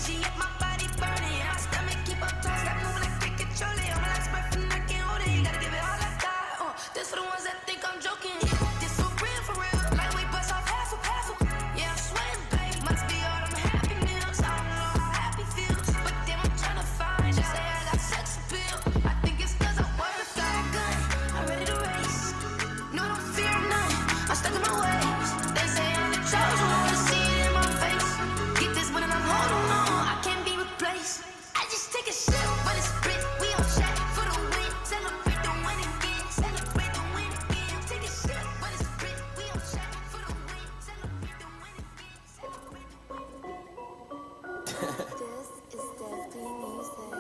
energy up, my body burning. My stomach keep up tossed, I move like cricket trolley. I'm like spread from I can't hold it. You gotta give it all I got. This for the ones that think I'm joking. This for real, for real. Like we bust off half of. Yeah, I'm sweating, babe. Must be all them happy meals. I don't know how happy feels, but then I'm trying to find. Just say I got sex appeal. I think it's 'cause I work. Got a gun, I'm ready to race. No, don't fear none. I'm stuck in my ways. They say I'm the chosen one. See it in my face. Get this one and I'm holding on. I can't be replaced. I just take a shit, but it's split. We on track for the win. Celebrate the win again. Celebrate the win again. Take a shit, but it's split. We on track for the win. Celebrate the win again. Celebrate the win. This is Destiny Music.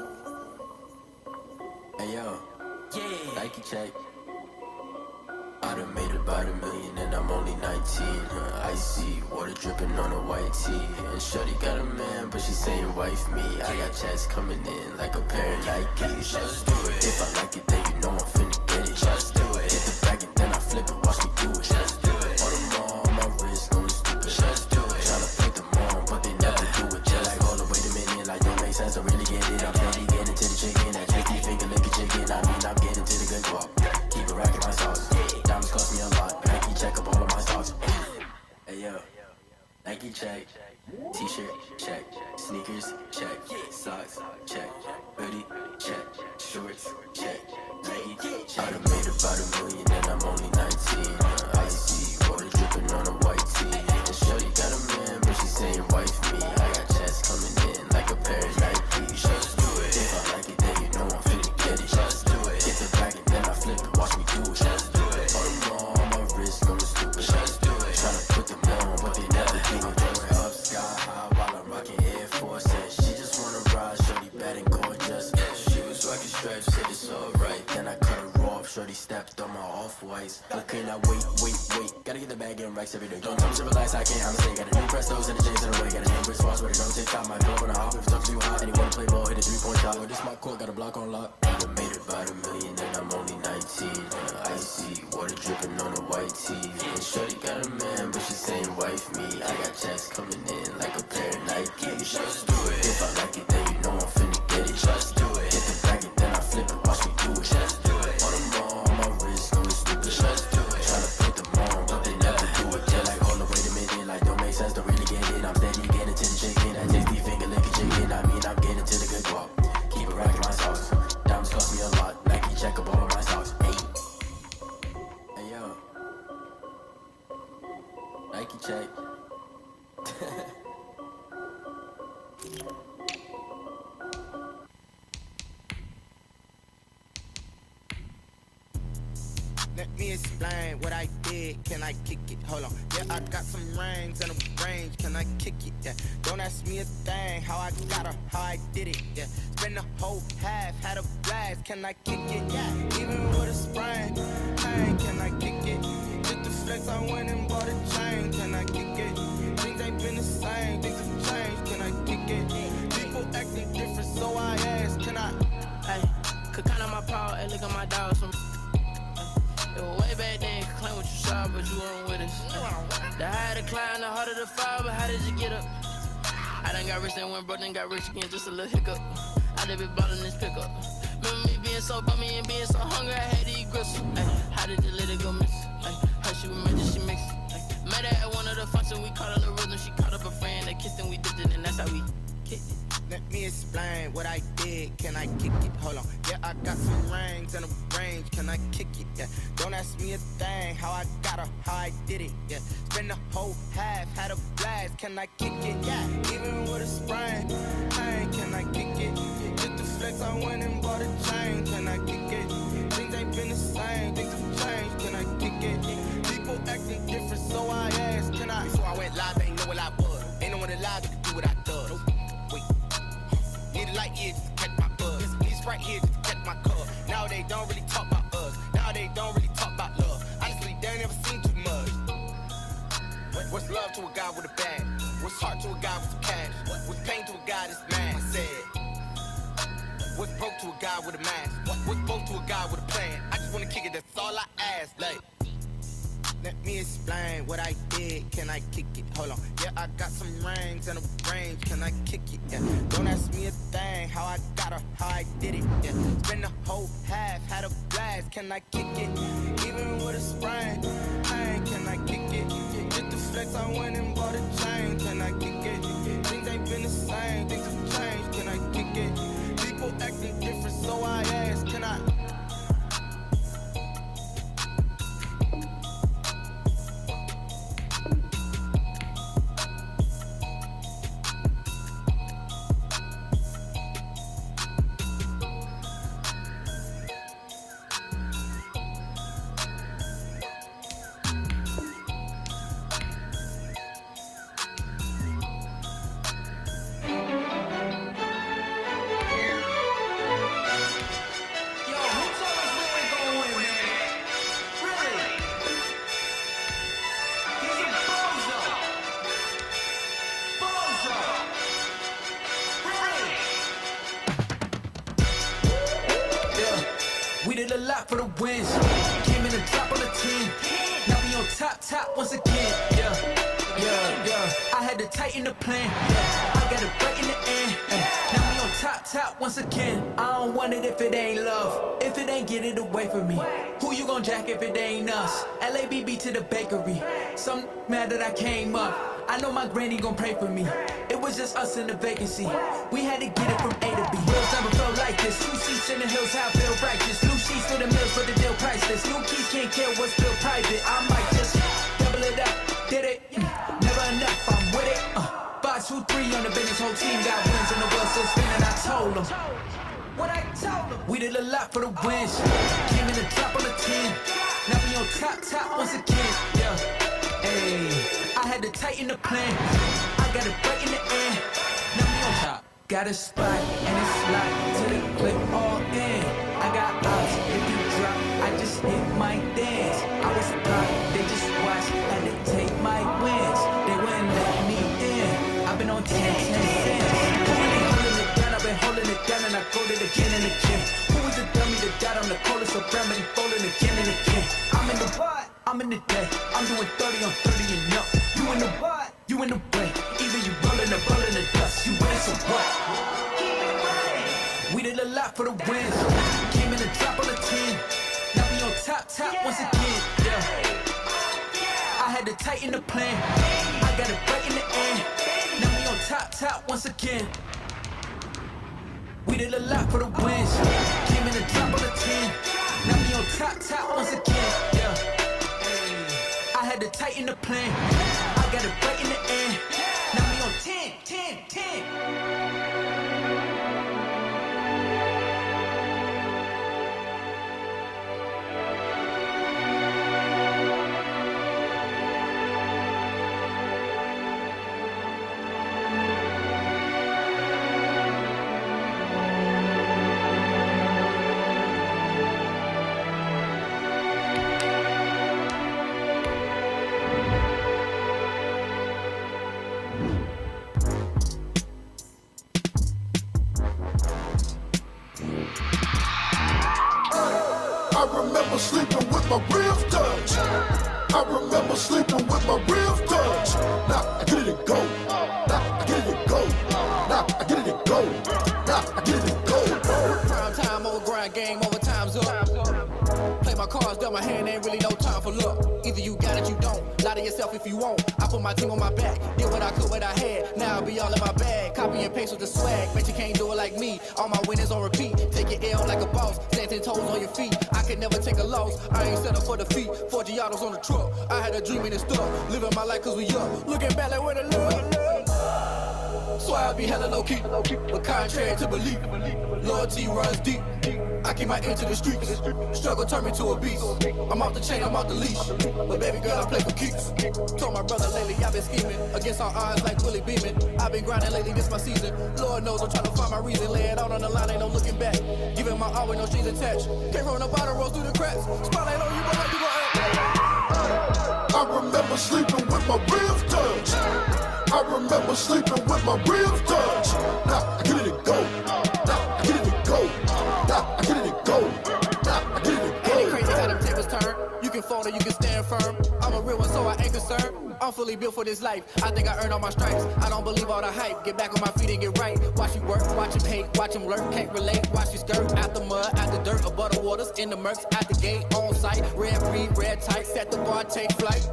Hey yo, yeah, Nike check. I done made about $1 million and I'm only 19. Icy water dripping on a white tee. And shorty got a man, but she saying wife me. I got checks coming in like a pair of Nikes. Just do it. If I like it, then you know I'm finna get it. Just do it. Hit the bag and then I flip it. Watch me do it. Just do it. All them on my wrist, no it's stupid. Just do it. Tryna put them on, but they never do it. Just like, hold on, wait a minute, like don't make sense. I really get it. I'm steady getting to the chicken. That tricky finger licking chicken. I mean, I'm getting to the good guap. Keep it racking my sauce. Diamonds cost me a lot. Nike check up all of my stocks. Hey yo, Nike check. T-shirt check. Sneakers check. Socks check. Hoodie check. Shorts check. Nike check. I done made about $1 million and I'm only 19. Icy water dripping on a white tee. And shorty got a man, but she saying wife me. I got checks coming in like a pair of Nikes. Just do it. If I like it, then you know I'm finna get it. Just do it. Get the bag and then I flip it. Watch me do it. Just do it. All them on my wrist, no it's stupid. Just do it. Tryna put them on, but they never do it. Going up sky high while I'm rocking Air Forces. She just wanna ride, shorty bad and gorgeous. She was rocking stripes, said it's alright. Then I cut her off, shorty stepped on my off-whites. Okay, now wait. Gotta get the bag in racks every day. Don't tell me to relax, I can't, I'm saying. Got a new Prestos and the J's in the way. Got a new wristwatch where they don't take time. I fill up on a hop if it's too hot. Anyone play ball, hit a 3-point shot. Well, this my court, got a block on lock. I done made about $1 million and I'm only 19. Icy water dripping on a white tee. And shorty got a man, but she saying wife me. I got checks coming in like a pair of Nikes. Just do it. If I like it, then you know I'm finna get it. Just do it. Hit the bag and then I flip it. Watch me do it. Just do it. All them on my wrist, no it's stupid. Just do it. Tryna put them on, but they never do it. Just like, hold on, wait a minute, like don't make sense, don't really get it. I'm steady getting to the chicken. I just be finger licking chicken. I mean, I'm getting to the good guap. Keep it rocking my sauce. Diamonds cost me a lot. Nike check up all of my stocks. Hey yo, Nike check. Let me explain what I did. Can I kick it? Hold on. Yeah, I got some rings and a range. Can I kick it? Yeah. Don't ask me a thing. How I got her, how I did it. Yeah. Spend the whole half, had a blast. Can I kick it? Yeah. Even with a sprain. Hey, can I kick it? Just the flex, I went and bought a chain. Can I kick it? Things ain't been the same. Things have changed. Can I kick it? People acting different, so I ask. Can I? Hey, could count on my paw, hey, look at my dogs from. It was way back then, could claim what you saw, but you weren't with us. The higher the climb, the harder the fall, but how did you get up? I done got rich, then went broke, then got rich again, just a little hiccup. I done been ballin' this pickup. Remember me being so bummy and being so hungry, I had to eat gristle. Ay, how did you let it go miss? Ay, how she was made, she mixed. Met her at one of the functions, we caught her the rhythm, she caught up a friend, they kissed and we dipped it, and that's how we kicked it. Let me explain what I did. Can I kick it? Hold on. Yeah, I got some rings and a range. Can I kick it? Yeah. Don't ask me a thing. How I got her, how I did it. Yeah. Spend the whole half, had a blast. Can I kick it? Yeah. Even with a sprain. Hey, can I kick it? Just the flex, I went and bought a chain. Can I kick it? Things ain't been the same. Things have changed. Can I kick it? People acting different, so I asked. Can I? Before I went live, they ain't know what I was. Ain't no one alive that could do what I does. Wait. Need a light here just to catch my buzz. Need Sprite here just to catch my cup. Now they don't really talk about us. Now they don't really talk about love. Honestly, they ain't never seen too much. What's love to a guy with a bag? What's heart to a guy with some cash? What's pain to a guy that's mad? I said. What's broke to a guy with a mask? What's broke to a guy with a plan? I just wanna kick it, that's all I ask. Like, let me explain what I did. Can I kick it? Hold on. Yeah, I got some rings and a range. Can I kick it? Yeah. Don't ask me a thing. How I got her, how I did it. Yeah. Spend the whole half, had a blast. Can I kick it? Even with a sprain, hey, can I kick it? Get the flex, I went and bought a chain. Can I kick it? Things ain't been the same. Things have changed. Can I kick it? People acting different, so I ask. Can I? We did a lot for the wins. Came in the top on the team. Now we on top once again. Yeah. I had to tighten the plan. I got it right in the end. Now we on top once again. I don't want it if it ain't love. If it ain't, get it away from me. Who you gon' jack if it ain't us? LABB to the bakery. Some mad that I came up. I know my granny gon' pray for me. It was just us in the vacancy. We had to get it from A to B. Wheels never felt like this. 2 seats in the hills, how I feel righteous. Blue sheets for the mills, but the deal priceless. New keys can't kill what's still private. I might just double it up. Did it? Never enough, I'm with it. 5, 2, 3 on the business. Whole team got wins and the wheels still spinning. I told them. What I told them. We did a lot for the wins. Came in the top on the team. Now we on top once again. Yeah. Hey, I had to tighten the plan. I got it right in the end. Now we on top. Got a spot and it's slide to the clip all in. I got odds, if you drop, I just hit my dance. I was blocked, they just watched, had to take my wins. They wouldn't let me in. I've been on 10 cents. I've been holding it down and I fold it again and again. Who was the dummy that died on the coldest so brown, but he folding again and again. I'm in the what? I'm in the day. I'm doing 30 on 30 and up. You in the what? You in the way. Either you rollin' or rollin' the dust. You win, so what? We did a lot for the wins. Came in the top on the team. Now we on top once again. Yeah. I had to tighten the plan. I got it right in the end. Now we on top once again. We did a lot for the wins. Came in the top on the team. Now we on top once again. Yeah. I had to tighten the plan. I got it right in the end. Now we on 10. I remember sleeping with my ribs touch. I remember sleeping with my ribs touch. Now I get it and go. Now I get it and go. Now I get it and go. Now I get it and go. Prime time over grind game, over time's up. Play my cards, dealt my hand, ain't really no time for luck. Either you got it, you don't. Lie to yourself if you won't. I put my team on my back, did what I could, what I had. Now I'll be all in my bag. Copy and paste with the swag. Bet you can't do it like me. All my winners on repeat. Take your L like a boss. Stand 10 toes on your feet. I could never take a loss. I ain't set up for defeat. 4 Giottos on the truck. I had a dream and it's stuck. Living my life cause we up. Looking back like where the love. So I'll be hella low key. But contrary to belief, loyalty runs deep. I keep my ear to the streets. Struggle turned me to a beast. I'm off the chain, I'm off the leash. But baby girl, I play for keeps. Told my brother lately I've been scheming. Against all odds like Willie Beeman. I've been grinding lately, this my season. Lord knows I'm trying to find my reason. Lay it out on the line, ain't no looking back. Giving my all with no strings attached. Came from the bottom, rose through the cracks. Spotlight on you, but how you gon' act? I remember sleeping with my ribs touch. I remember sleeping with my ribs touch. Now I get it and go. Now I get it and go. Now I get it and go. Now I get it and go. Ain't it crazy how them tables turn? You can fold or you can stand firm. I'm a a real one, so I ain't concerned. I'm fully built for this life. I think I earned all my stripes. I don't believe all the hype. Get back on my feet and get right. Watch you work, watch him hate, watch him lurk. Can't relate, watch you skirt. Out the mud, out the dirt, above the waters, in the murks, out the gate, on site. Red free, red tight, set the bar, take flight.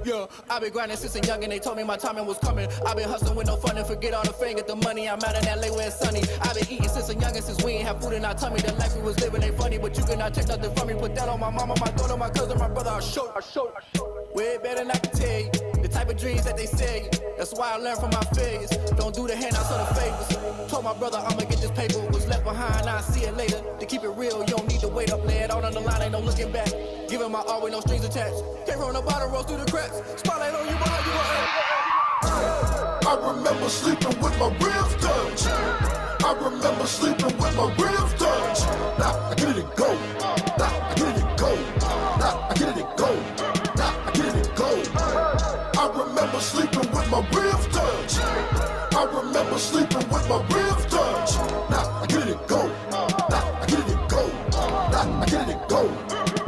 Yeah, I've been grinding since a young and they told me my timing was coming. I've been hustling with no fun and forget all the fame, get the money. I'm out in LA where it's sunny. I've been eating since a young and since we ain't have food in our tummy. The life we was living ain't funny, but you cannot take nothing from me. Put that on my mama, my daughter, my cousin, my brother. I'll show. Way better than I can tell you. The type of dreams that they sell you. That's why I learned from my failures. Don't do the handouts or the favors. Told my brother I'ma get this paper. Was left behind, I'll see it later. To keep it real, you don't need to wait up. Lay it out on the line, ain't no looking back. Giving my all with no strings attached. Came from the bottom, rose through the cracks. Spotlight on you, behind you. I remember sleeping with my ribs touched. I remember sleeping with my ribs touched. Now I get it and go. Now I get it and go. Now I get it and go. Now I get it and go. I remember sleeping with my ribs touched. I remember sleeping with my ribs touched. Now I get it and go. Now I get it and go. Now I get it and go.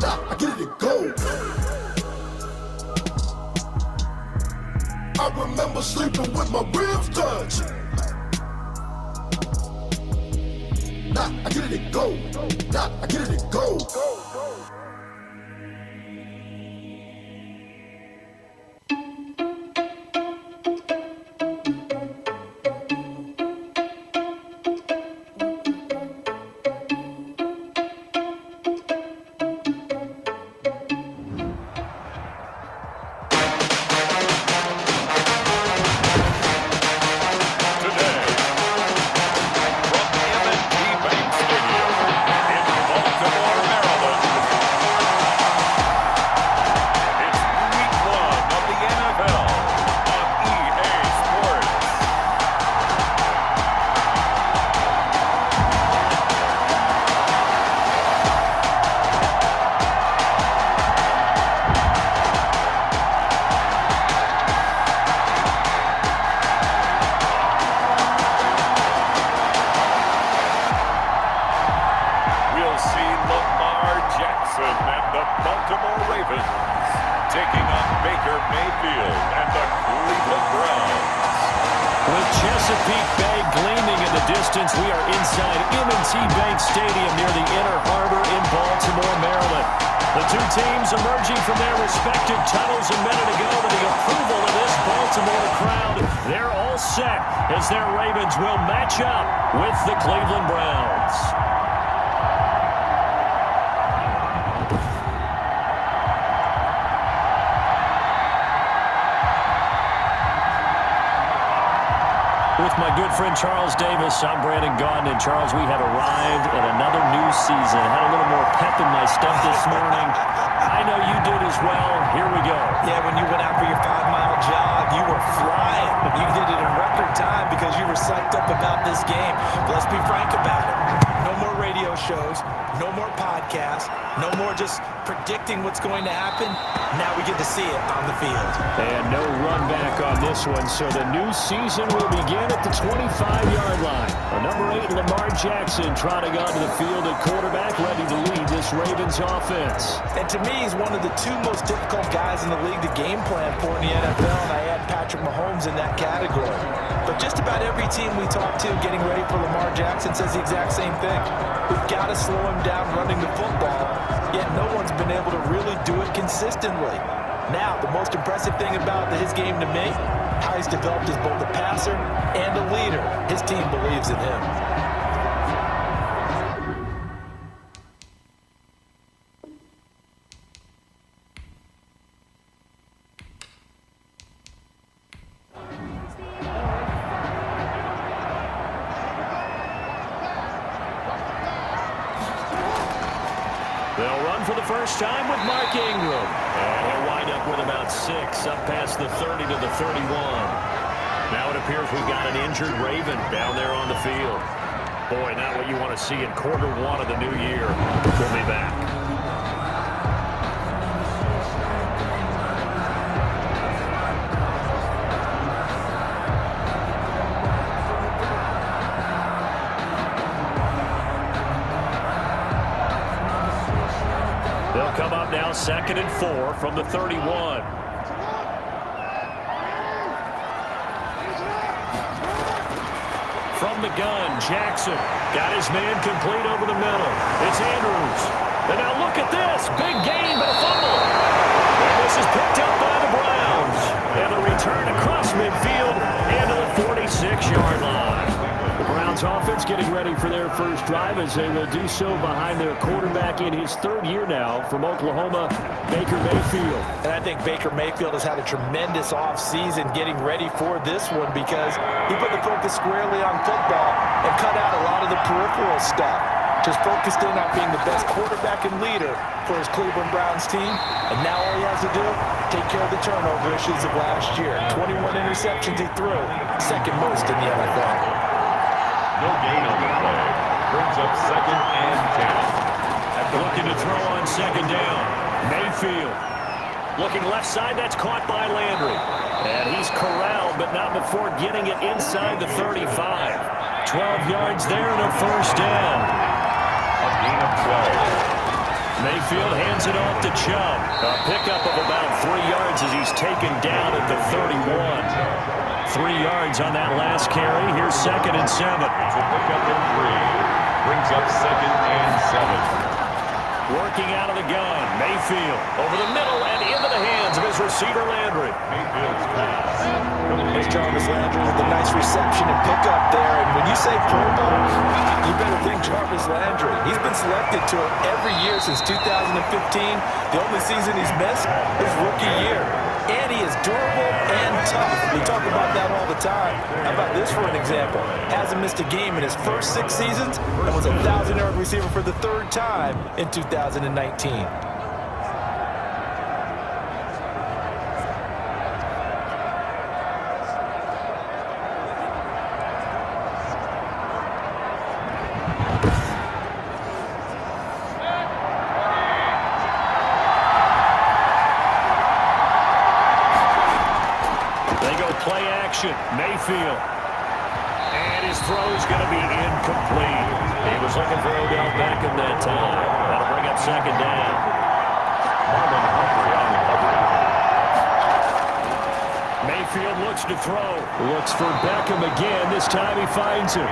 Now I get it and go. I remember sleeping with my ribs touched. Now I get it and go. Now I get it and go. Baltimore Ravens taking on Baker Mayfield and the Cleveland Browns. With Chesapeake Bay gleaming in the distance, we are inside M&T Bank Stadium near the Inner Harbor in Baltimore, Maryland. The two teams emerging from their respective tunnels a minute ago to the approval of this Baltimore crowd. They're all set as their Ravens will match up with the Cleveland Browns. With my good friend Charles Davis, I'm Brandon Gaudin. And Charles, we have arrived at another new season. Had a little more pep in my step this morning. I know you did as well. Here we go. Yeah, when you went out for your 5-mile jog, you were flying. You did it in record time because you were psyched up about this game. But let's be frank about it. No more radio shows, no more podcasts, no more just predicting what's going to happen. Now we get to see it on the field. And no run back on this one, so the new season will begin at the 25-yard line. Number 8, Lamar Jackson, trotting onto the field at quarterback, ready to lead this Ravens offense. And to me, he's one of the two most difficult guys in the league to game plan for in the NFL, and I add Patrick Mahomes in that category. But just about every team we talk to getting ready for Lamar Jackson says the exact same thing. We've got to slow him down running the football, yet no one's been able to really do it consistently. Now, the most impressive thing about his game to me, how he's developed as both a passer and a leader. His team believes in him. They'll run for the first time with Mark Ingram. And he'll wind up with about 6 up past the 30 to the 31. Now it appears we've got an injured Raven down there on the field. Boy, not what you want to see in quarter one of the new year. We'll be back. They'll come up now 2nd and 4 from the 31. from the gun. Jackson got his man complete over the middle. It's Andrews. And now look at this. Big gain, but a fumble. And this is picked up by the Browns. And a return across midfield and to the 46-yard line. The Browns offense getting ready for their first drive as they will do so behind their quarterback in his third year now from Oklahoma, Baker Mayfield. And I think Baker Mayfield has had a tremendous offseason getting ready for this one because he put the focus squarely on football and cut out a lot of the peripheral stuff. Just focused in on being the best quarterback and leader for his Cleveland Browns team. And now all he has to do, take care of the turnover issues of last year. 21 interceptions he threw, second most in the NFL. No gain on the play. Brings up 2nd and 10. Looking to throw on 2nd down. Mayfield. Looking left side, that's caught by Landry. And he's corralled, but not before getting it inside the 35. 12 yards there and a first down. A gain of 12. Mayfield hands it off to Chubb. A pickup of about 3 yards as he's taken down at the 31. 3 yards on that last carry. Here's 2nd and 7. It's a pickup in 3. Brings up 2nd and 7. Working out of the gun. Mayfield over the middle and into the hands of his receiver Landry. Mayfield's pass. There's Jarvis Landry with a nice reception and pickup there. And when you say Pro Bowl, you better think Jarvis Landry. He's been selected to it every year since 2015. The only season he's missed is rookie year. And he is durable and tough. We talk about that all the time. How about this for an example? Hasn't missed a game in his first 6 seasons and was a 1,000-yard receiver for the 3rd time in 2019. Mayfield. And his throw's going to be incomplete. He was looking for Odell Beckham that time. That'll bring up 2nd down. Marlon Humphrey on the cover. Mayfield looks to throw. Looks for Beckham again. This time he finds him.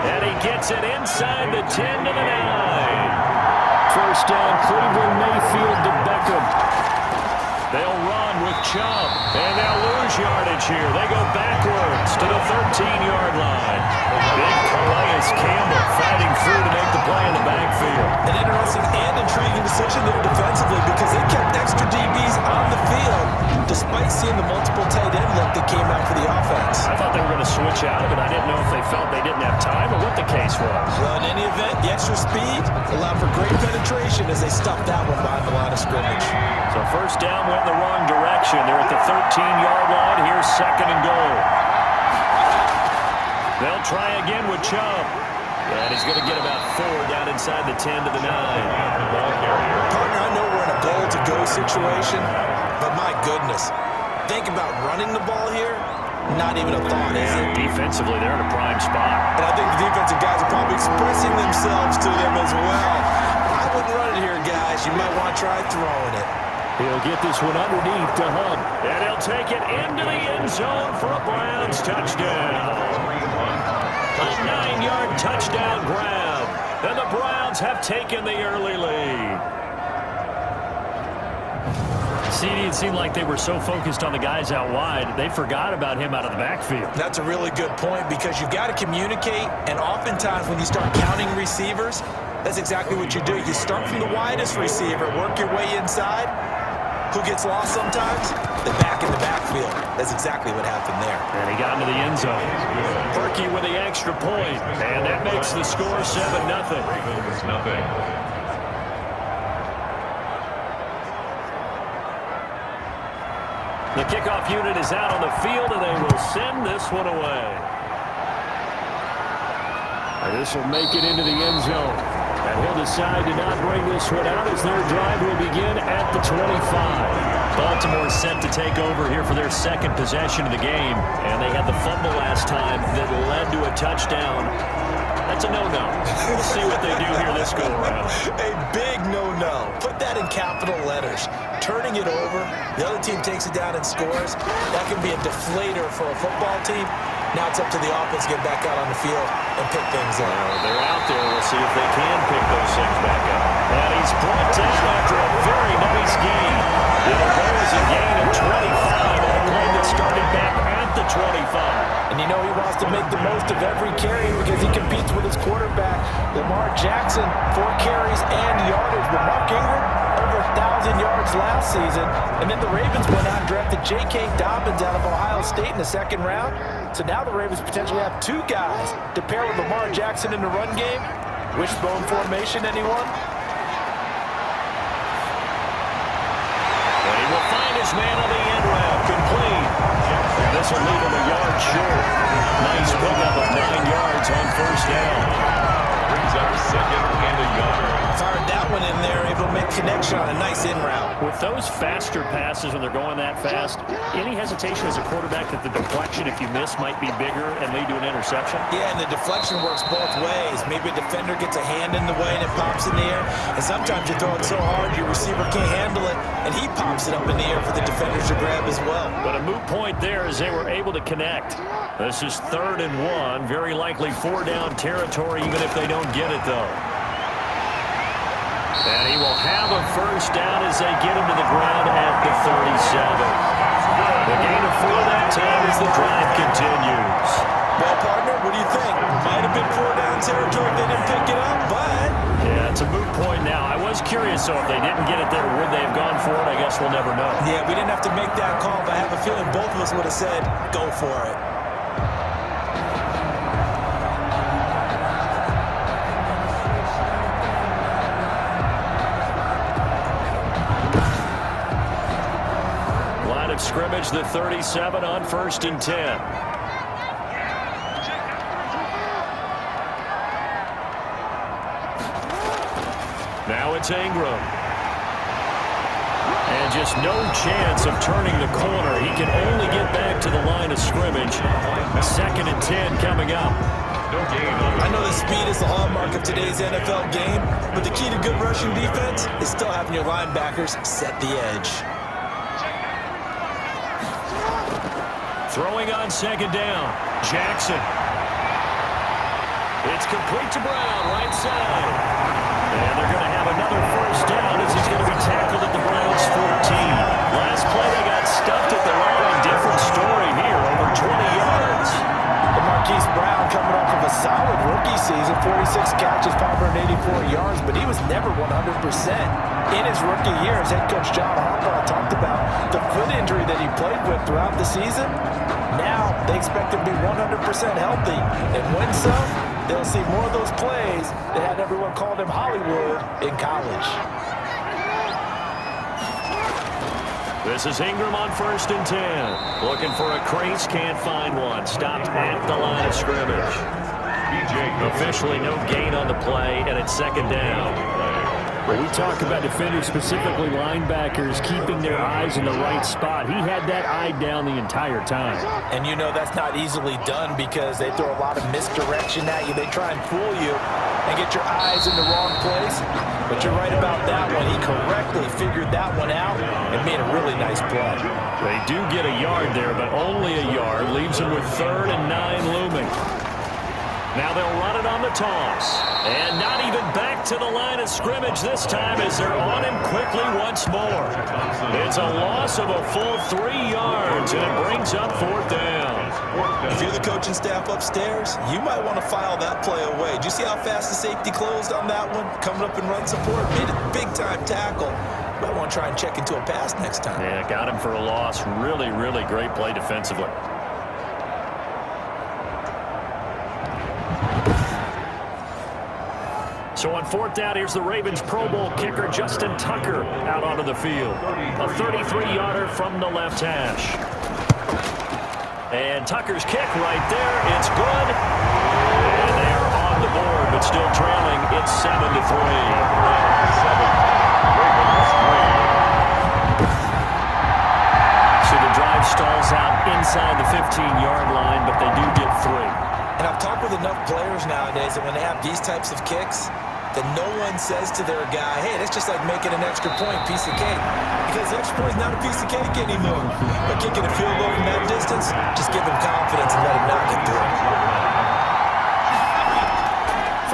And he gets it inside the 10 to the 9. First down, Cleveland. Mayfield to Beckham. They'll run with Chubb, and they'll lose yardage here. They go backwards to the 13-yard line. Big Calais Campbell fighting through to make the play in the backfield. An interesting and intriguing decision there defensively because they kept extra DBs on the field despite seeing the multiple tight end look that came out for the offense. I thought they were going to switch out of it. I didn't know if they felt they didn't have time or what the case was. Well, in any event, the extra speed allowed for great penetration as they stuffed that one behind the line of scrimmage. So first down went in the wrong direction. They're at the 13-yard line. Here's 2nd and goal. They'll try again with Chubb. And he's going to get about 4 down inside the 10 to the 9. Partner, I know we're in a goal-to-go situation, but my goodness, think about running the ball here. Not even a thought, is it? Defensively, they're in a prime spot. And I think the defensive guys are probably expressing themselves to them as well. I wouldn't run it here, guys. You might want to try throwing it. He'll get this one underneath to Hunt. And he'll take it into the end zone for a Browns touchdown. A 9-yard touchdown grab. And the Browns have taken the early lead. CD, it seemed like they were so focused on the guys out wide, they forgot about him out of the backfield. That's a really good point because you've got to communicate, and oftentimes when you start counting receivers, that's exactly what you do. You start from the widest receiver, work your way inside. Who gets lost sometimes? The back in the backfield. That's exactly what happened there. And he got into the end zone. Berkey with the extra point, and that makes the score 7-0. Ravens nothing. The kickoff unit is out on the field, and they will send this one away. And this will make it into the end zone. And he'll decide to not bring this one out as their drive will begin at the 25. Baltimore set to take over here for their 2nd possession of the game. And they had the fumble last time that led to a touchdown. That's a no-no. We'll see what they do here this go-around. A big no-no. Put that in capital letters. Turning it over, the other team takes it down and scores. That can be a deflator for a football team. Now it's up to the offense to get back out on the field and pick things up. Well, they're out there. We'll see if they can pick those things back up. And he's brought down after a very nice gain. It'll go as a gain of 25 on a play that started back at the 25. And you know he wants to make the most of every carry because he competes with his quarterback, Lamar Jackson, 4 carries and yardage. But Mark Ingram, over 1,000 yards last season. And then the Ravens went out and drafted J.K. Dobbins out of Ohio State in the 2nd round. So now the Ravens potentially have 2 guys to pair with Lamar Jackson in the run game. Wishbone formation, anyone? And he will find his man on the end route, complete. And this will leave him a yard short. Nice pickup of 9 yards on 1st down. Brings up 2nd and a yard. Fired that one in there, able to make connection on a nice in route. With those faster passes when they're going that fast, any hesitation as a quarterback that the deflection, if you miss, might be bigger and lead to an interception? Yeah, and the deflection works both ways. Maybe a defender gets a hand in the way and it pops in the air. And sometimes you throw it so hard your receiver can't handle it, and he pops it up in the air for the defenders to grab as well. But a moot point there as they were able to connect. This is 3rd and 1. Very likely 4-down territory, even if they don't get it, though. And he will have a 1st down as they get him to the ground at the 37. The gain of 4 that time as the drive continues. Well, partner, what do you think? Might have been 4-down territory if they didn't pick it up, but... Yeah, it's a moot point now. I was curious, so if they didn't get it there, would they have gone for it? I guess we'll never know. Yeah, we didn't have to make that call, but I have a feeling both of us would have said, go for it. Scrimmage the 37 on 1st and 10. Now it's Ingram. And just no chance of turning the corner. He can only get back to the line of scrimmage. 2nd and 10 coming up. I know the speed is the hallmark of today's NFL game, but the key to good rushing defense is still having your linebackers set the edge. Throwing on 2nd down, Jackson. It's complete to Brown, right side. And they're going to have another 1st down as he's going to be tackled at the Browns' 14. Last play, they got stuffed at the line. Different story here, over 20 yards. And Marquise Brown coming off of a solid rookie season, 46 catches, 584 yards, but he was never 100%. In his rookie year, as head coach John Harbaugh talked about the foot injury that he played with throughout the season. Now they expect him to be 100% healthy. And win some, they'll see more of those plays that had everyone called him Hollywood in college. This is Ingram on 1st and 10. Looking for a crease, can't find one. Stopped at the line of scrimmage. Officially no gain on the play, and it's 2nd down. Well, we talk about defenders, specifically linebackers, keeping their eyes in the right spot. He had that eye down the entire time. And you know that's not easily done because they throw a lot of misdirection at you. They try and fool you and get your eyes in the wrong place. But you're right about that one. He correctly figured that one out and made a really nice play. They do get a yard there, but only a yard. Leaves him with 3rd and 9 looming. Now they'll run it on the toss. And not even back to the line of scrimmage this time as they're on him quickly once more. It's a loss of a full 3 yards, and it brings up 4th down. If you're the coaching staff upstairs, you might want to file that play away. Did you see how fast the safety closed on that one? Coming up and run support, made a big-time tackle. Might want to try and check into a pass next time. Yeah, got him for a loss. Really, really great play defensively. So on 4th down, here's the Ravens Pro Bowl kicker Justin Tucker out onto the field. A 33-yarder from the left hash. And Tucker's kick right there. It's good. And they are on the board, but still trailing. It's 7-3. So the drive stalls out inside the 15-yard line, but they do get 3. And I've talked with enough players nowadays that when they have these types of kicks, that no one says to their guy, hey, that's just like making an extra point, piece of cake. Because the extra point is not a piece of cake anymore. But kicking a field goal from that distance, just give him confidence and let him knock it through.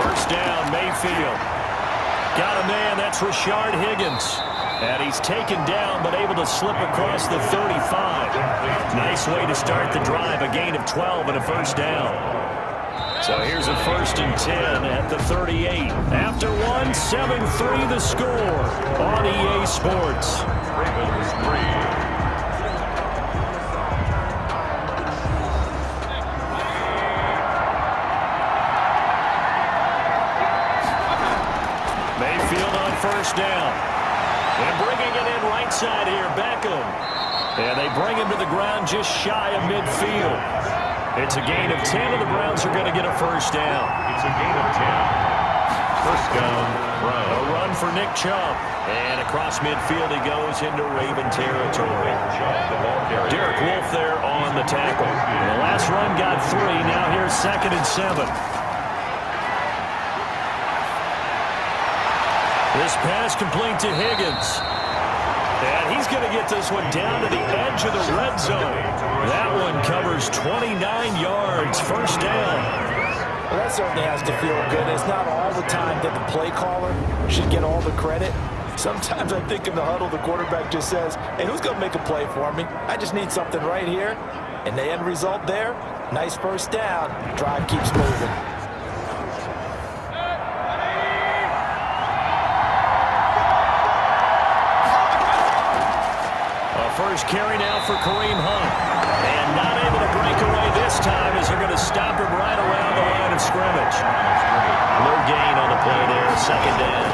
First down, Mayfield. Got a man, that's Rashard Higgins. And he's taken down, but able to slip across the 35. Nice way to start the drive, a gain of 12 and a first down. So here's a 1st and 10 at the 38. After one, 7-3 the score on EA Sports. Ravens 3. First down. And bringing it in right side here, Beckham. And they bring him to the ground just shy of midfield. It's a gain of 10, and the Browns are going to get a first down. It's a gain of 10. First down, Browns. A run for Nick Chubb. And across midfield he goes into Raven territory. Derek Wolfe there on the tackle. And the last run got 3. Now here's 2nd and 7. This pass complete to Higgins. And he's going to get this one down to the edge of the red zone. That one covers 29 yards. First down. Well, that certainly has to feel good. It's not all the time that the play caller should get all the credit. Sometimes I think in the huddle, the quarterback just says, hey, who's going to make a play for me? I just need something right here. And the end result there, nice first down. Drive keeps moving. First carry now for Kareem Hunt. And not able to break away this time as they're going to stop him right around the line of scrimmage. No gain on the play there, 2nd down.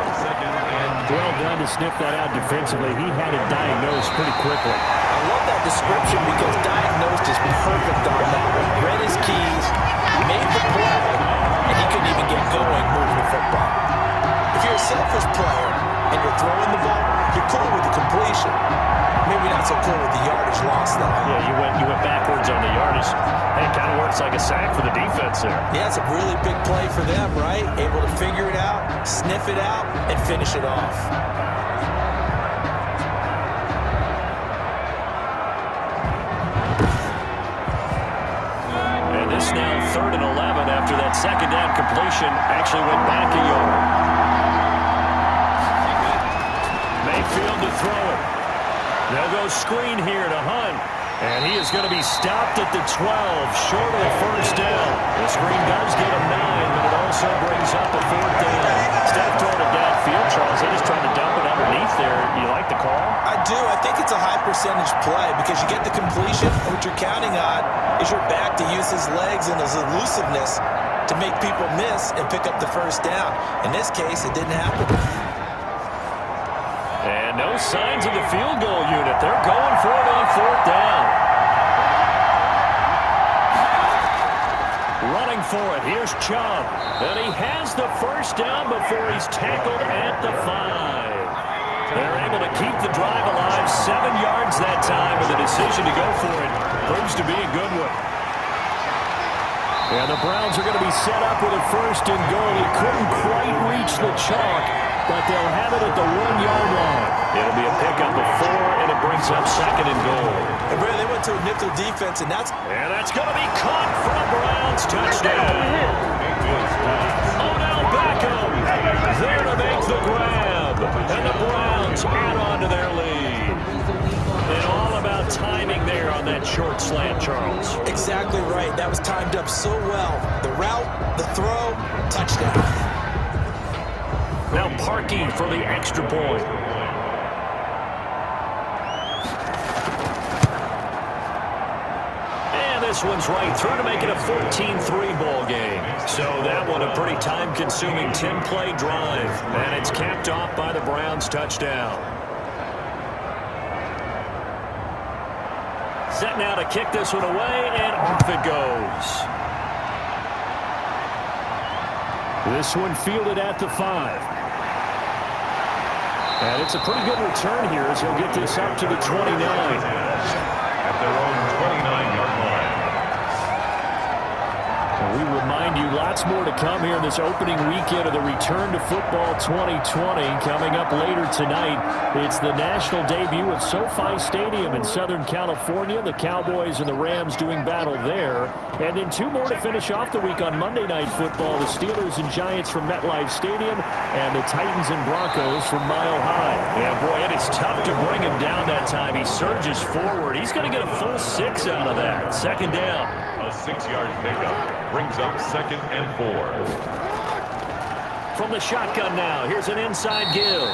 Well done to sniff that out defensively. He had it diagnosed pretty quickly. I love that description because diagnosed is perfect on that one. Read his keys, made the play, and he couldn't even get going moving the football. If you're a selfish player and you're throwing the ball, you're cool with the completion. Maybe not so cool with the yardage loss, though. Yeah, you went backwards on the yardage. Hey, it kind of works like a sack for the defense there. Yeah, it's a really big play for them, right? Able to figure it out, sniff it out, and finish it off. And this now 3rd and 11 after that 2nd down completion actually went back a yard. Mayfield to throw it. They'll go screen here to Hunt. And he is going to be stopped at the 12, short of the first down. The screen does get him 9, but it also brings up a 4th down. Instead of throwing it downfield, Charles, they just trying to dump it underneath there. You like the call? I do. I think it's a high percentage play because you get the completion. And what you're counting on is your back to use his legs and his elusiveness to make people miss and pick up the first down. In this case, it didn't happen. And no signs of the field goal unit. They're going for it on 4th down. Running for it. Here's Chubb. And he has the first down before he's tackled at the 5. They're able to keep the drive alive. 7 yards that time, and the decision to go for it proves to be a good one. And the Browns are going to be set up with a 1st and goal. He couldn't quite reach the chalk, but they'll have it at the 1-yard line. It'll be a pickup of 4, and it brings up 2nd and goal. And Brad, they went to a nickel defense, and that's going to be caught for a Browns touchdown. Odell Beckham there to make the grab, and the Browns add on to their lead. And all about timing there on that short slant, Charles. exactly right. That was timed up so well. The route, the throw, touchdown. Now Parkey for the extra point. And this one's right through to make it a 14-3 ball game. So that one a pretty time-consuming 10-play drive. And it's capped off by the Browns touchdown. Set now to kick this one away, and off it goes. This one fielded at the 5. And it's a pretty good return here as he'll get this up to the 29. At their own 29-yard line. We we remind you lots more to come here in this opening weekend of the Return to Football 2020. Coming up later tonight, it's the national debut at SoFi Stadium in Southern California. The Cowboys and the Rams doing battle there. And then two more to finish off the week on Monday Night Football. The Steelers and Giants from MetLife Stadium and the Titans and Broncos from Mile High. Yeah, boy, it is tough to bring him down that time. He surges forward. He's going to get a full 6 out of that. Second down. A 6-yard pickup brings up 2nd and 4. From the shotgun now, here's an inside give.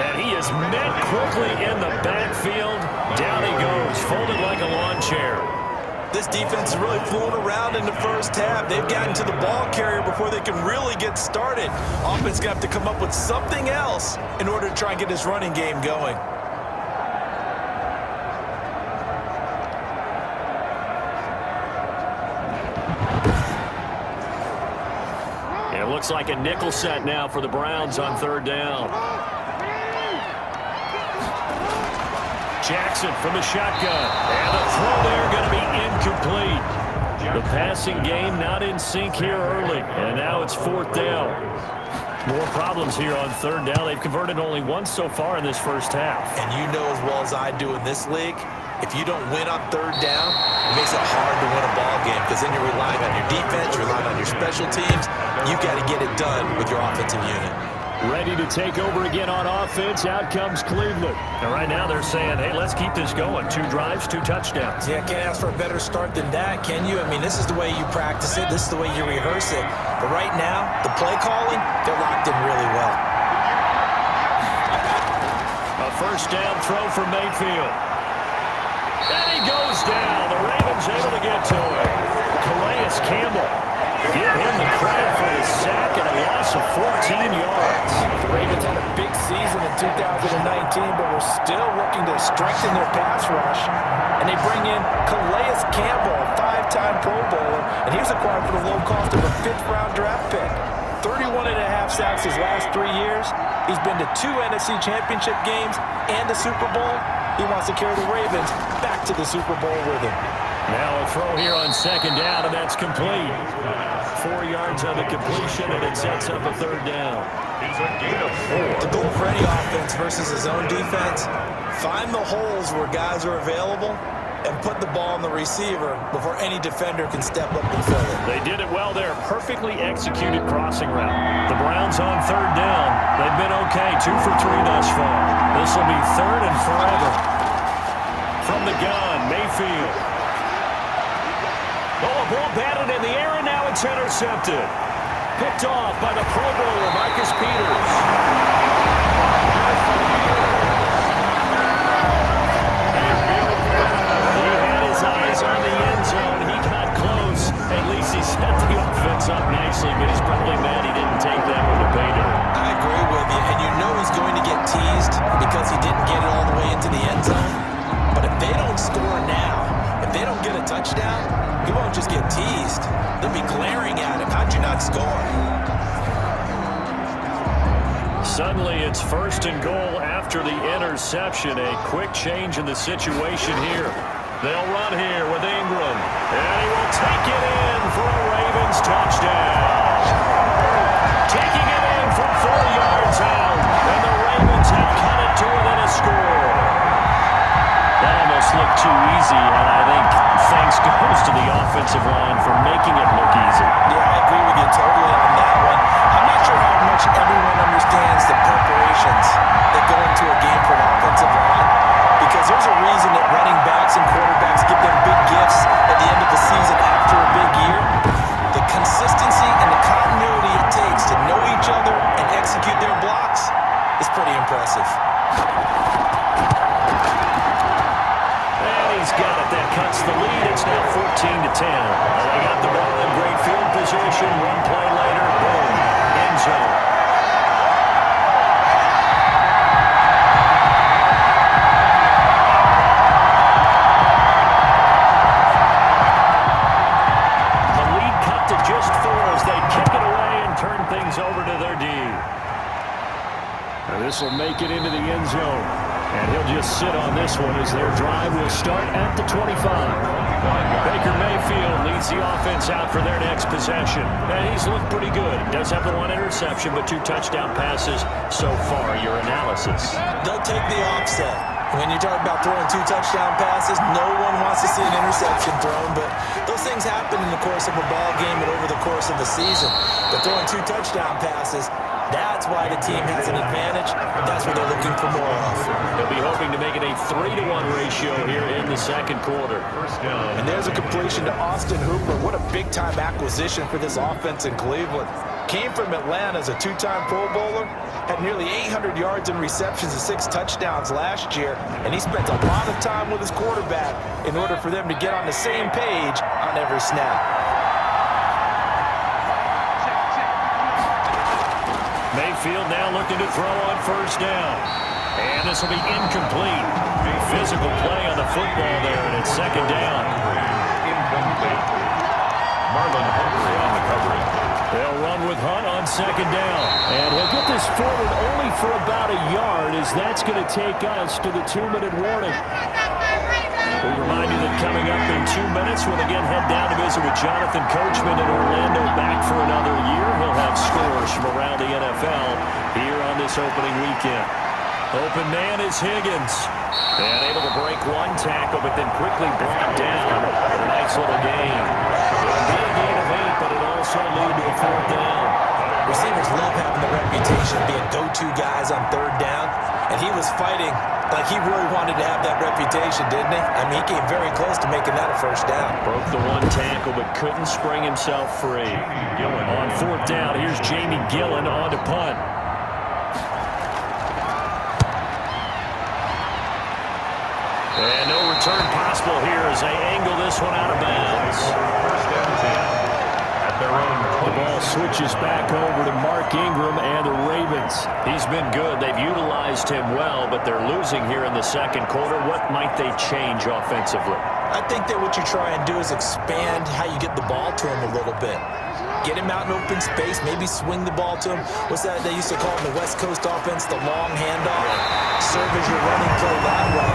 And he is met quickly in the backfield. Down he goes, folded like a lawn chair. This defense is really fooling around in the first half. They've gotten to the ball carrier before they can really get started. Offense going to have to come up with something else in order to try and get this running game going. It looks like a nickel set now for the Browns on 3rd down. Jackson from the shotgun. And the throw there going to be incomplete. The passing game not in sync here early. And now it's 4th down. More problems here on 3rd down. They've converted only once so far in this first half. And you know as well as I do in this league, if you don't win on 3rd down, it makes it hard to win a ball game because then you're relying on your defense, you're relying on your special teams. You've got to get it done with your offensive unit. Ready to take over again on offense. Out comes Cleveland. And right now they're saying, hey, let's keep this going. 2 drives, 2 touchdowns. Yeah, can't ask for a better start than that, can you? I mean, this is the way you practice it. This is the way you rehearse it. But right now, the play calling, they're locked in really well. A 1st down throw for Mayfield. And he goes down. The Ravens able to get to him. Calais Campbell. Give him the credit for his sack and a loss of 14 yards. The Ravens had a big season in 2019, but we're still looking to strengthen their pass rush. And they bring in Calais Campbell, a 5-time Pro Bowler, and he was acquired for the low cost of a 5th-round draft pick. 31.5 sacks his last 3 years. He's been to 2 NFC Championship games and a Super Bowl. He wants to carry the Ravens back to the Super Bowl with him. Now a throw here on 2nd down, and that's complete. 4 yards on the completion, and it sets up a 3rd down. He's a gain of 4. To go for any offense versus his own defense, find the holes where guys are available and put the ball on the receiver before any defender can step up and fill it. They did it well there. Perfectly executed crossing route. The Browns on 3rd down. They've been okay. 2 for 3 thus far. This will be 3rd and forever. From the gun, Mayfield. Oh, a ball batted in the air, and now it's intercepted. Picked off by the Pro Bowler, Marcus Peters. He had his eyes on the end zone. He got close. At least he set the offense up nicely, but he's probably mad he didn't take that one to pay dirt. I agree with you, and you know he's going to get teased because he didn't get it all the way into the end zone. But if they don't score now, if they don't get a touchdown, he won't just get teased. They'll be glaring at him. How'd you not score? Suddenly, it's 1st and goal after the interception. A quick change in the situation here. They'll run here with Ingram. And he will take it in for a Ravens touchdown. Taking it in from 4 yards out. And the Ravens have cut it to within a score. That almost looked too easy, and I think thanks goes to the offensive line for making it look easy. Yeah, I agree with you totally on that one. I'm not sure how much everyone understands the preparations that go into a game for an offensive line, because there's a reason that running backs and quarterbacks give them big gifts at the end of the season after a big year. The consistency and the continuity it takes to know each other and execute their blocks is pretty impressive. He's got it. That cuts the lead. It's now 14-10. They got the ball in great field position. 1 play later, boom, end zone. The lead cut to just 4 as they kick it away and turn things over to their D. This will make it into the end zone. And he'll just sit on this one as their drive will start at the 25. Baker Mayfield leads the offense out for their next possession. And he's looked pretty good. Does have the one interception, but 2 touchdown passes so far. Your analysis? They'll take the offset. When you talk about throwing 2 touchdown passes, no one wants to see an interception thrown, but those things happen in the course of a ball game and over the course of the season. But throwing 2 touchdown passes, that's why the team has an advantage. That's what they're looking for more of. They'll be hoping to make it a 3-to-1 ratio here in the second quarter. And there's a completion to Austin Hooper. What a big-time acquisition for this offense in Cleveland. Came from Atlanta as a 2-time Pro Bowler, had nearly 800 yards in receptions and 6 touchdowns last year, and he spent a lot of time with his quarterback in order for them to get on the same page on every snap. Mayfield now looking to throw on first down. And this will be incomplete. Physical play on the football there, and it's second down. Incomplete. Marlon Humphrey on the coverage. They'll run with Hunt on second down. And he'll get this forward only for about a yard, as that's going to take us to the 2-minute warning. We remind you that coming up in 2 minutes, we'll again head down to visit with Jonathan Coachman in Orlando, back for another year. He'll have scores from around the NFL here on this opening weekend. Open man is Higgins. And able to break 1 tackle, but then quickly brought down. A nice little gain. It'll be a gain of 8, but it also lead to a 4th down. Receivers love having the reputation of being go-to guys on 3rd down, and he was fighting like he really wanted to have that reputation, didn't he? I mean, he came very close to making that a 1st down. Broke the 1 tackle, but couldn't spring himself free. On 4th down, here's Jamie Gillen on to punt. And no return possible here as they angle this one out of bounds. First and 10 at their own 20. The ball switches back over to Mark Ingram and the Ravens. He's been good. They've utilized him well, but they're losing here in the second quarter. What might they change offensively? I think that what you try and do is expand how you get the ball to him a little bit. Get him out in open space, maybe swing the ball to him. What's that they used to call in the West Coast offense, the long handoff? Serve as your running play that way,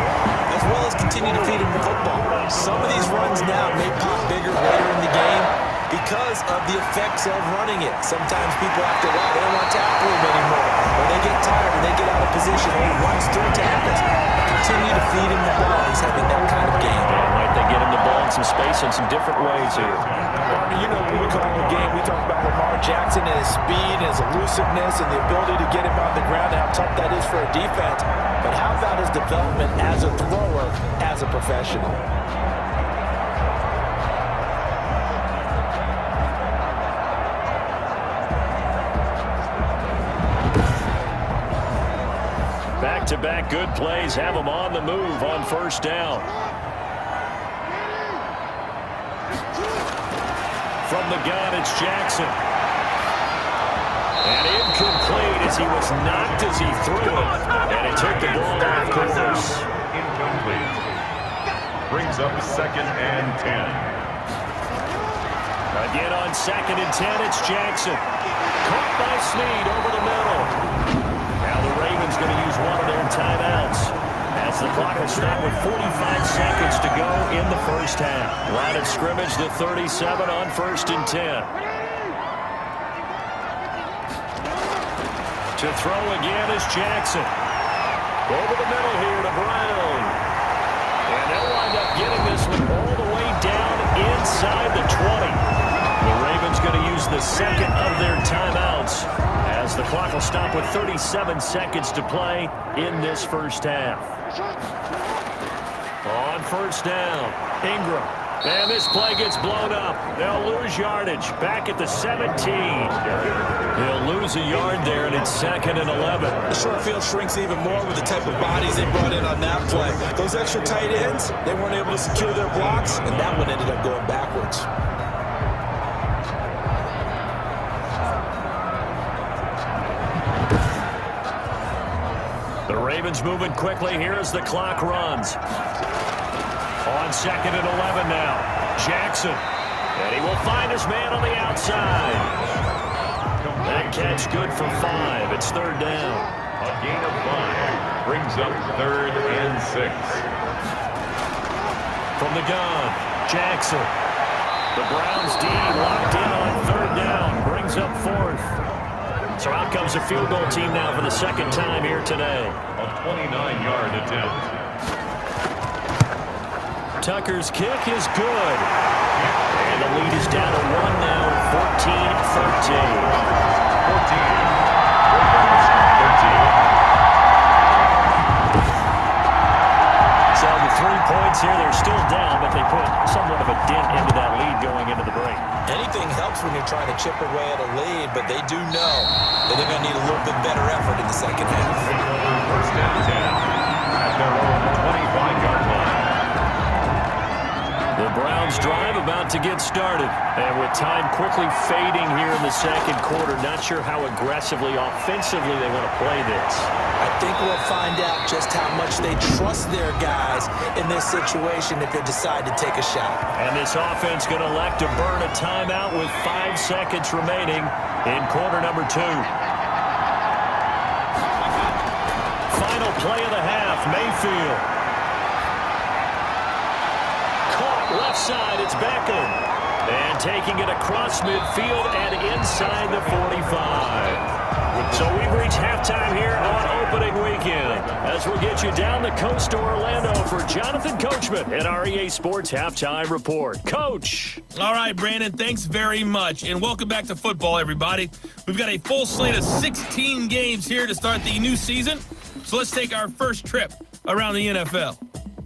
as well as continue to feed him the football. Some of these runs now may pop bigger later in the game because of the effects of running it. Sometimes people after a while, they don't want to tackle him anymore. Or they get tired or they get out of position or he runs through tackles. Continue to feed him the ball. He's having that kind of game. Might they get him the ball in some space in some different ways here? Barney, you know when we call the game, we talk about Lamar Jackson and his speed and his elusiveness and the ability to get him on the ground and how tough that is for a defense. But how about his development as a thrower, as a professional? Back-to-back good plays have them on the move on first down. From the gun, it's Jackson. And incomplete as he was knocked as he threw it. And it took the ball off course. Incomplete. Brings up 2nd and 10. Again on 2nd and 10, it's Jackson. Caught by Snead over the middle. Now the Ravens going to use one of their timeouts as the clock will stop with 45 seconds to go in the first half. Line of scrimmage, the 37 on 1st and 10. To throw again is Jackson. Over the middle here to Brown. And they'll wind up getting this one all the way down inside the 20. The Ravens going to use the 2nd of their timeouts as the clock will stop with 37 seconds to play in this first half. On first down, Ingram. And this play gets blown up. They'll lose yardage back at the 17. They'll lose a yard there, and it's 2nd and 11. The short field shrinks even more with the type of bodies they brought in on that play. Those extra tight ends, they weren't able to secure their blocks, and that one ended up going backwards. The Ravens moving quickly here as the clock runs. On 2nd and 11 now. Jackson. And he will find his man on the outside. That catch good for 5. It's 3rd down. A gain of 5. Brings up 3rd and 6. From the gun. Jackson. The Browns D locked in on third down. Brings up fourth. So out comes the field goal team now for the second time here today. A 29-yard attempt. Tucker's kick is good. And the lead is down to 1 now, 14-13. 14. So the 3 points here, they're still down, but they put somewhat of a dent into that lead going into the break. Anything helps when you're trying to chip away at a lead, but they do know that they're going to need a little bit better effort in the second half. First and 10 at their own 25-yard line. The Browns drive about to get started. And with time quickly fading here in the second quarter, not sure how aggressively, offensively they want to play this. I think we'll find out just how much they trust their guys in this situation if they decide to take a shot. And this offense going to elect to burn a timeout with 5 seconds remaining in quarter number 2. Final play of the half, Mayfield. Left side, it's Beckham. And taking it across midfield and inside the 45. So we've reached halftime here on opening weekend. As we'll get you down the coast to Orlando for Jonathan Coachman at our EA Sports Halftime Report. Coach. All right, Brandon, thanks very much. And welcome back to football, everybody. We've got a full slate of 16 games here to start the new season. So let's take our first trip around the NFL.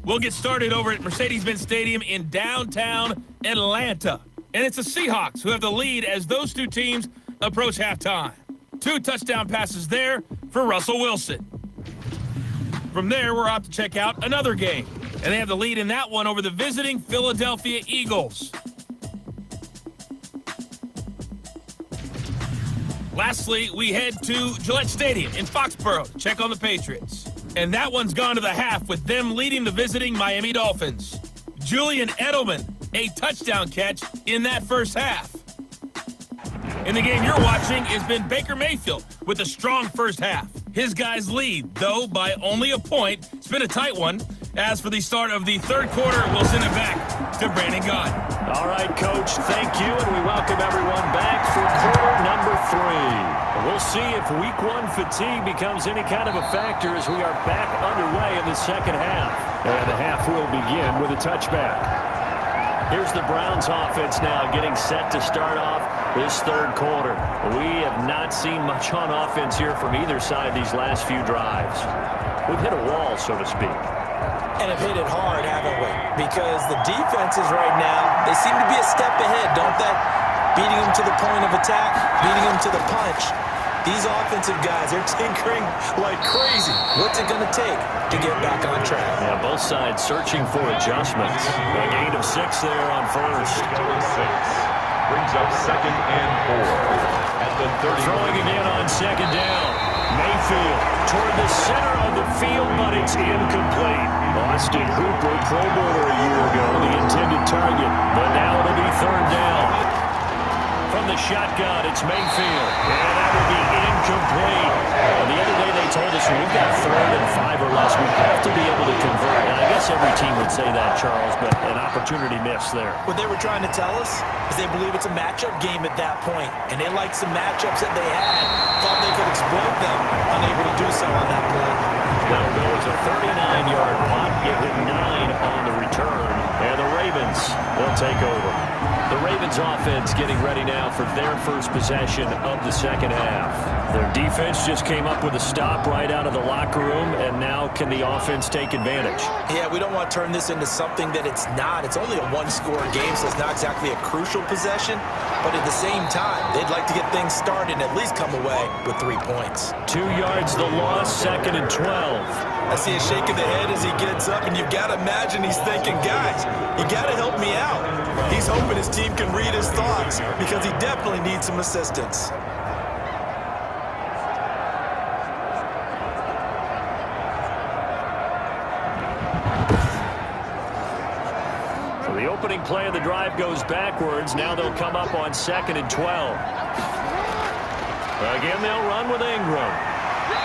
We'll get started over at Mercedes-Benz Stadium in downtown Atlanta. And it's the Seahawks who have the lead as those two teams approach halftime. 2 touchdown passes there for Russell Wilson. From there, we're off to check out another game. And they have the lead in that one over the visiting Philadelphia Eagles. Lastly, we head to Gillette Stadium in Foxborough to check on the Patriots. And that one's gone to the half with them leading the visiting Miami Dolphins. Julian Edelman, a touchdown catch in that first half. In the game you're watching has been Baker Mayfield with a strong first half. His guys lead, though, by only a point. It's been a tight one. As for the start of the third quarter, we'll send it back to Brandon Gott. All right, Coach, thank you, and we welcome everyone back for quarter number 3. We'll see if week 1 fatigue becomes any kind of a factor as we are back underway in the second half. And the half will begin with a touchback. Here's the Browns offense now getting set to start off this third quarter. We have not seen much on offense here from either side these last few drives. We've hit a wall, so to speak. And have hit it hard, haven't we? Because the defenses right now, they seem to be a step ahead, don't they? Beating them to the point of attack, beating them to the punch. These offensive guys, they're tinkering like crazy. What's it going to take to get back on track? Yeah, both sides searching for adjustments. A gain of 6 there on first. Brings up 2nd and 4 at the 30. Throwing again on 2nd down. Mayfield toward the center of the field, but it's incomplete. Austin Hooper, Pro Bowler a year ago, the intended target. But now it'll be 3rd down. From the shotgun, it's Mayfield. And that will be incomplete. The other day they told us we've got 3rd and 5 or less. We have to be able to convert. And I guess every team would say that, Charles, but an opportunity missed there. What they were trying to tell us is they believe it's a matchup game at that point. And they liked some matchups that they had. Thought they could exploit them. Unable to do so on that play. That'll go as a 39-yard punt. Get with 9 on the return. And the Ravens will take over. The Ravens offense getting ready now for their first possession of the second half. Their defense just came up with a stop right out of the locker room, and now can the offense take advantage? Yeah, we don't want to turn this into something that it's not. It's only a one-score game, so it's not exactly a crucial possession. But at the same time, they'd like to get things started and at least come away with 3 points. 2 yards the loss, 2nd and 12. I see a shake of the head as he gets up, and you've got to imagine he's thinking, guys, you got to help me out. He's hoping his team can read his thoughts because he definitely needs some assistance. So the opening play of the drive goes backwards. Now they'll come up on 2nd and 12. Again, they'll run with Ingram.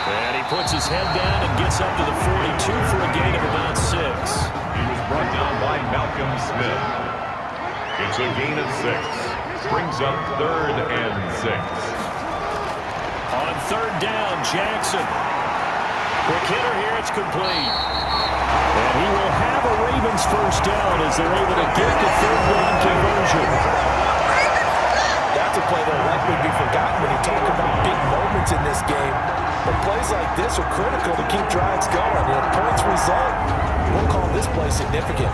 And he puts his head down and gets up to the 42 for a gain of about 6. He was brought down by Malcolm Smith. It's a gain of 6. Brings up 3rd and 6. On 3rd down, Jackson. Quick hitter here, it's complete. And he will have a Ravens first down as they're able to get the 3rd down conversion. That's a play that will likely be forgotten when you talk about big moments in this game. But plays like this are critical to keep drives going. And if points result, we'll call this play significant.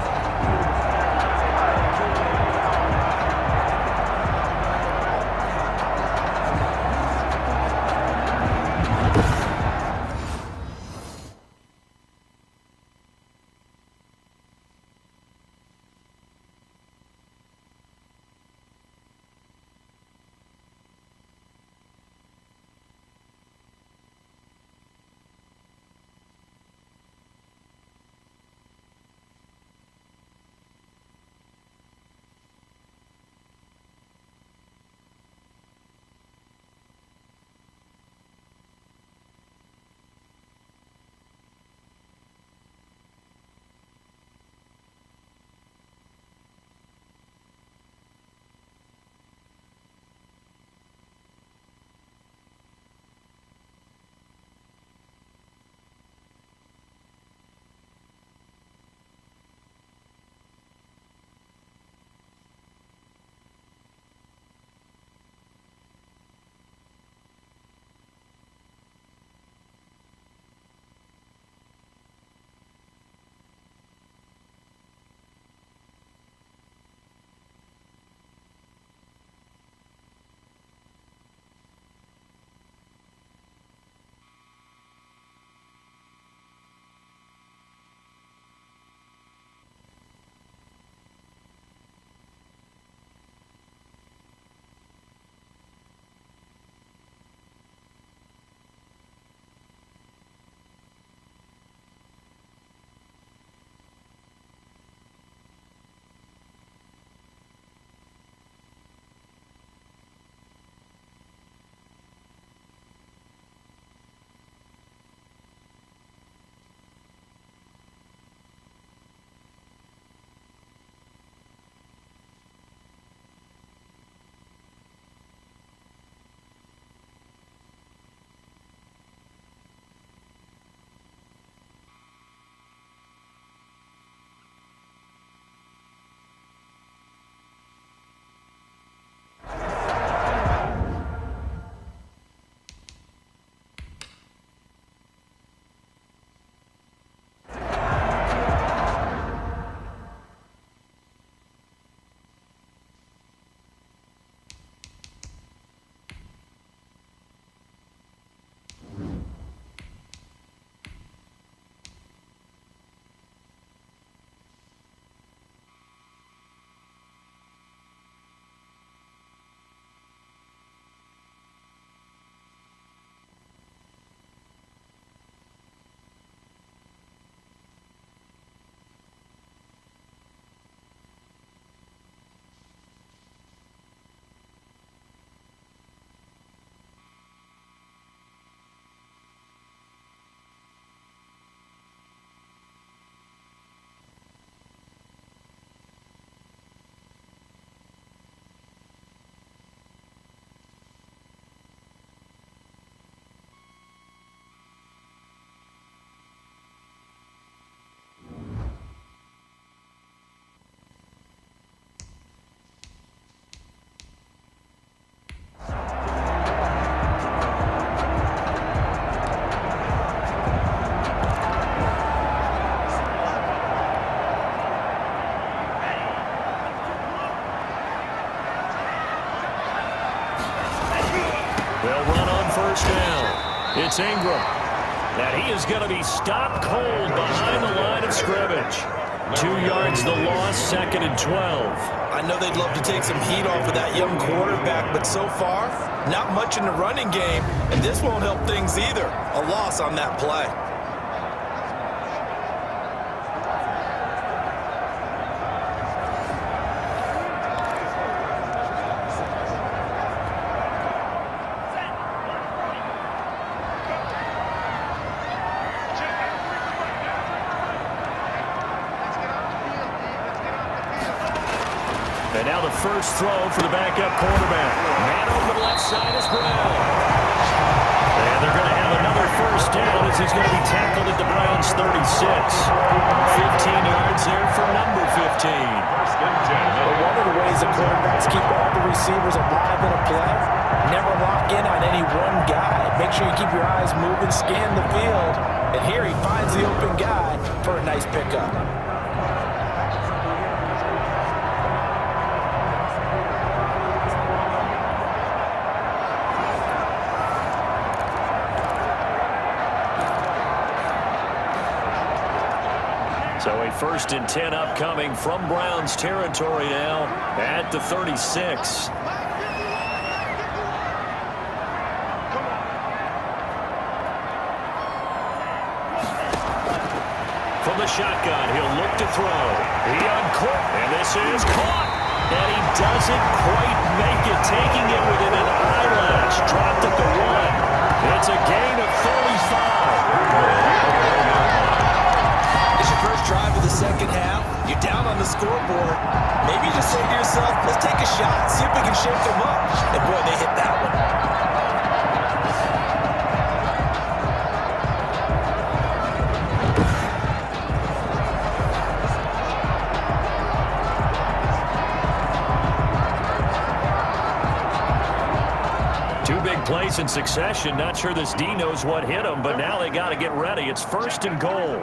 first down. It's Ingram. And he is going to be stopped cold behind the line of scrimmage. 2 yards the loss, 2nd and 12. I know they'd love to take some heat off of that young quarterback, but so far, not much in the running game, and this won't help things either. A loss on that play. And Now the first throw for the backup quarterback. Man over the left side is Brown. And they're going to have another first down as he's going to be tackled at the Browns' 36. 15 yards there for number 15. Well, one of the ways the quarterbacks keep all the receivers alive in a play, never lock in on any one guy. Make sure you keep your eyes moving, scan the field. And here he finds the open guy for a nice pickup. So a 1st and 10 upcoming from Browns territory now at the 36. From the shotgun, he'll look to throw. He uncorked, and this is caught. And he doesn't quite make it, taking it within an eyelash. Dropped at the 1. It's a gain of 35. It's your first drive of the second half. You're down on the scoreboard. Maybe you just say to yourself, let's take a shot, see if we can shake them up. And boy, they hit that one. Two big plays in succession. Not sure this D knows what hit him, but now they got to get ready. It's 1st and goal.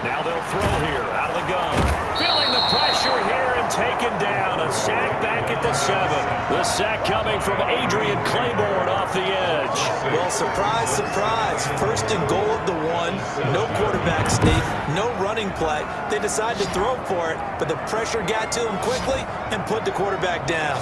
Now they'll throw here out of the gun. Feeling the pressure here and taken down. A sack back at the 7. The sack coming from Adrian Claiborne off the edge. Well, surprise, surprise. 1st and goal at the 1. No quarterback sneak. No running play. They decide to throw for it, but the pressure got to him quickly and put the quarterback down.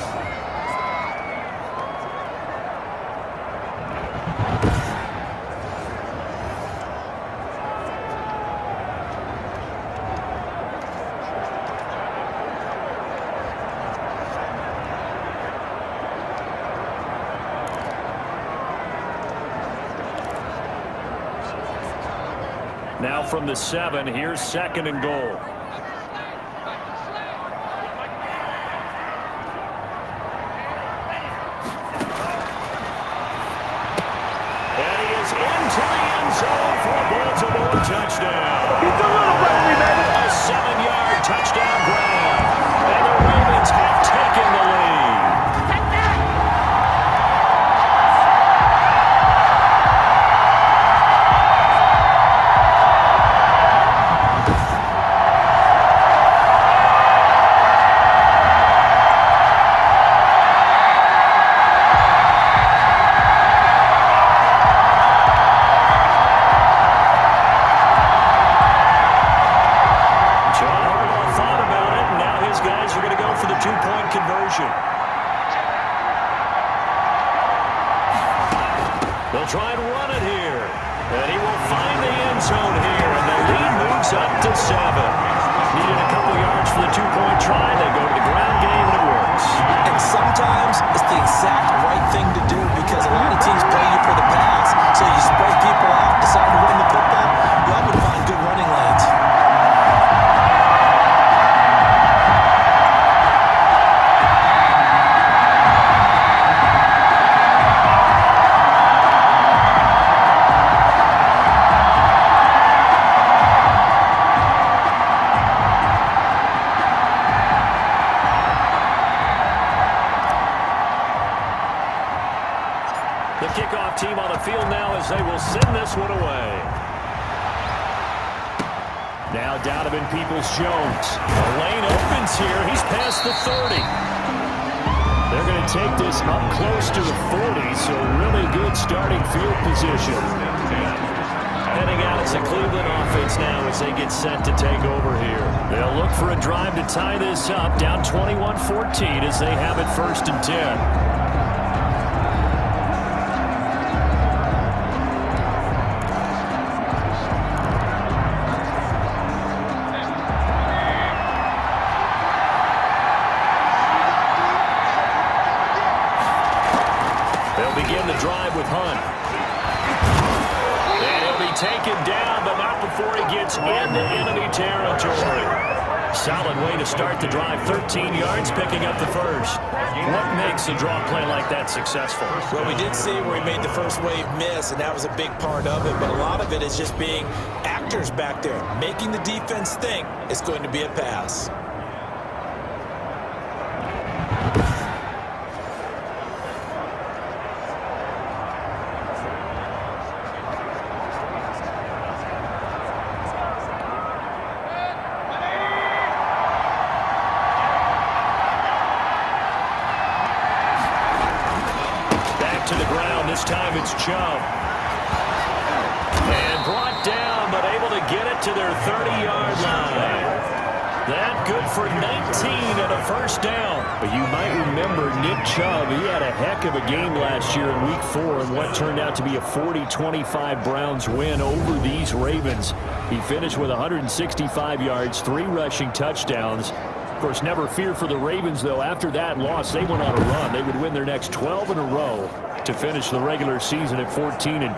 Now from the 7, here's 2nd and goal. And he is into the end zone for a Baltimore touchdown. He's a little friendly, baby. A 7-yard touchdown grab. And the Ravens have taken the lead. They'll try and run it here. And he will find the end zone here. And the lead moves up to 7. Needed a couple yards for the 2-point try. They go to the ground game and it works. And sometimes it's the exact right thing to do because a lot of teams play you for the pass. So you spread people out, decide to run the football. You often find good running lanes. The kickoff team on the field now as they will send this one away. Now Donovan Peoples-Jones. The lane opens here. He's past the 30. They're going to take this up close to the 40, so really good starting field position. Heading out as the Cleveland offense now as they get set to take over here. They'll look for a drive to tie this up, down 21-14 as they have it 1st and 10. Begin the drive with Hunt. And he'll be taken down, but not before he gets into enemy territory. Solid way to start the drive. 13 yards, picking up the first. What makes a draw play like that successful? Well, we did see where he made the first wave miss, and that was a big part of it. But a lot of it is just being actors back there, making the defense think it's going to be a pass. To the ground. This time it's Chubb. And brought down, but able to get it to their 30-yard line. That good for 19 and a first down. But you might remember Nick Chubb. He had a heck of a game last year in Week 4 in what turned out to be a 40-25 Browns win over these Ravens. He finished with 165 yards, 3 rushing touchdowns. Of course, never fear for the Ravens, though. After that loss, they went on a run. They would win their next 12 in a row to finish the regular season at 14-2.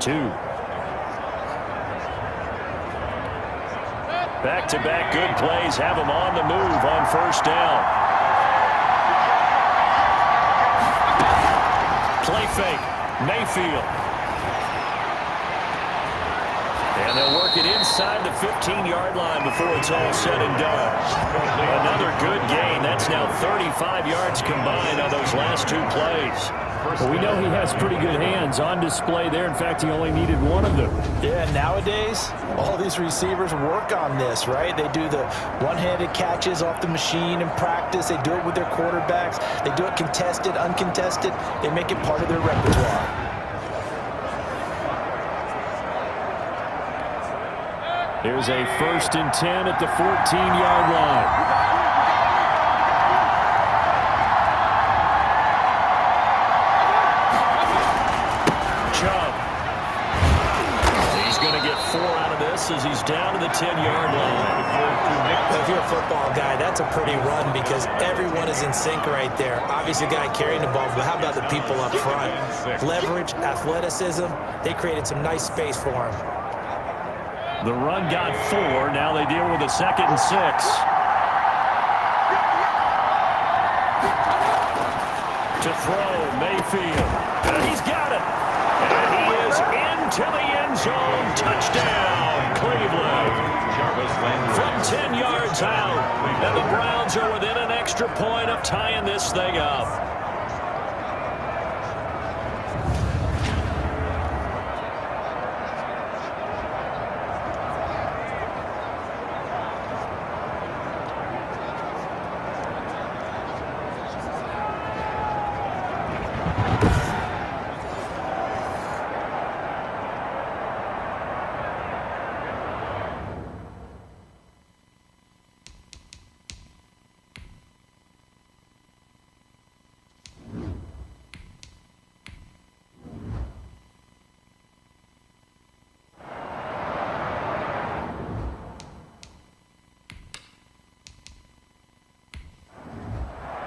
Back-to-back good plays have them on the move on first down. Play fake. Mayfield. And they'll work it inside the 15-yard line before it's all said and done. Another good gain. That's now 35 yards combined on those last 2 plays. Well, we know he has pretty good hands on display there. In fact, he only needed one of them. Yeah, nowadays, all these receivers work on this, right? They do the one-handed catches off the machine in practice. They do it with their quarterbacks. They do it contested, uncontested. They make it part of their repertoire. Here's a 1st and 10 at the 14-yard line. As he's down to the 10-yard line. If you're a football guy, that's a pretty run because everyone is in sync right there. Obviously, a guy carrying the ball, but how about the people up front? Leverage, athleticism, they created some nice space for him. The run got 4. Now they deal with a 2nd and 6. To throw, Mayfield. And he's got it. And he is into the end zone. Touchdown, Cleveland. From 10 yards out. And the Browns are within an extra point of tying this thing up.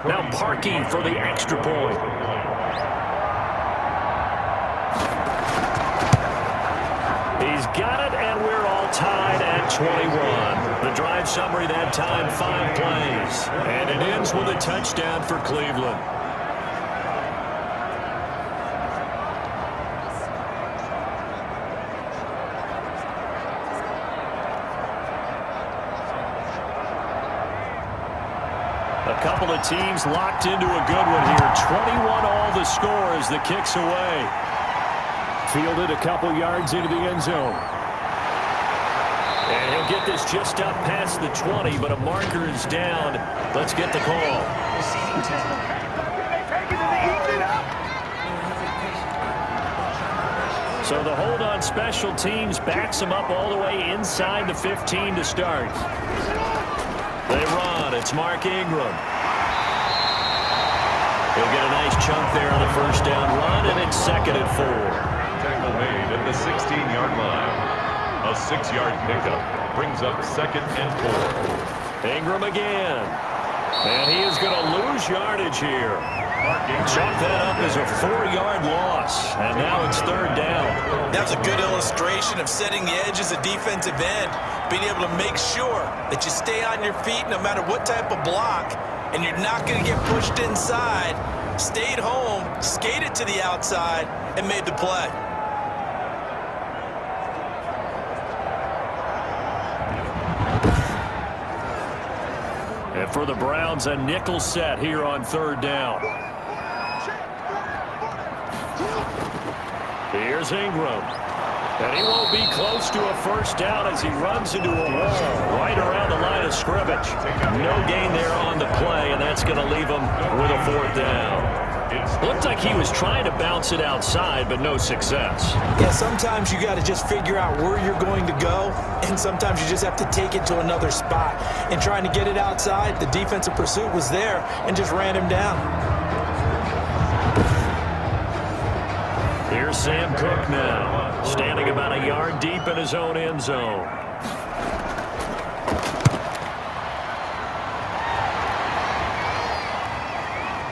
Now Parkey for the extra point. He's got it, and we're all tied at 21. The drive summary that time, 5 plays. And it ends with a touchdown for Cleveland. A couple of teams locked into a good one here. 21 all the score as the kick's away. Fielded a couple yards into the end zone. And he'll get this just up past the 20, but a marker is down. Let's get the call. So the hold on special teams backs him up all the way inside the 15 to start. They run. It's Mark Ingram. He'll get a nice chunk there on the first down run, and it's 2nd and 4. Tackle made at the 16-yard line. A 6-yard pickup brings up 2nd and 4. Ingram again. And he is going to lose yardage here. Mark Ingram Chalk that up as a 4-yard loss, and now it's third down. That was a good illustration of setting the edge as a defensive end, being able to make sure that you stay on your feet no matter what type of block, and you're not going to get pushed inside. Stayed home, skated to the outside, and made the play. And for the Browns, a nickel set here on third down. Here's Ingram. And he won't be close to a first down as he runs into a wall right around the line of scrimmage. No gain there on the play, and that's going to leave him with a fourth down. Looked like he was trying to bounce it outside, but no success. Yeah, sometimes you got to just figure out where you're going to go, and sometimes you just have to take it to another spot. And trying to get it outside, the defensive pursuit was there and just ran him down. Here's Sam Cook now, standing about a yard deep in his own end zone.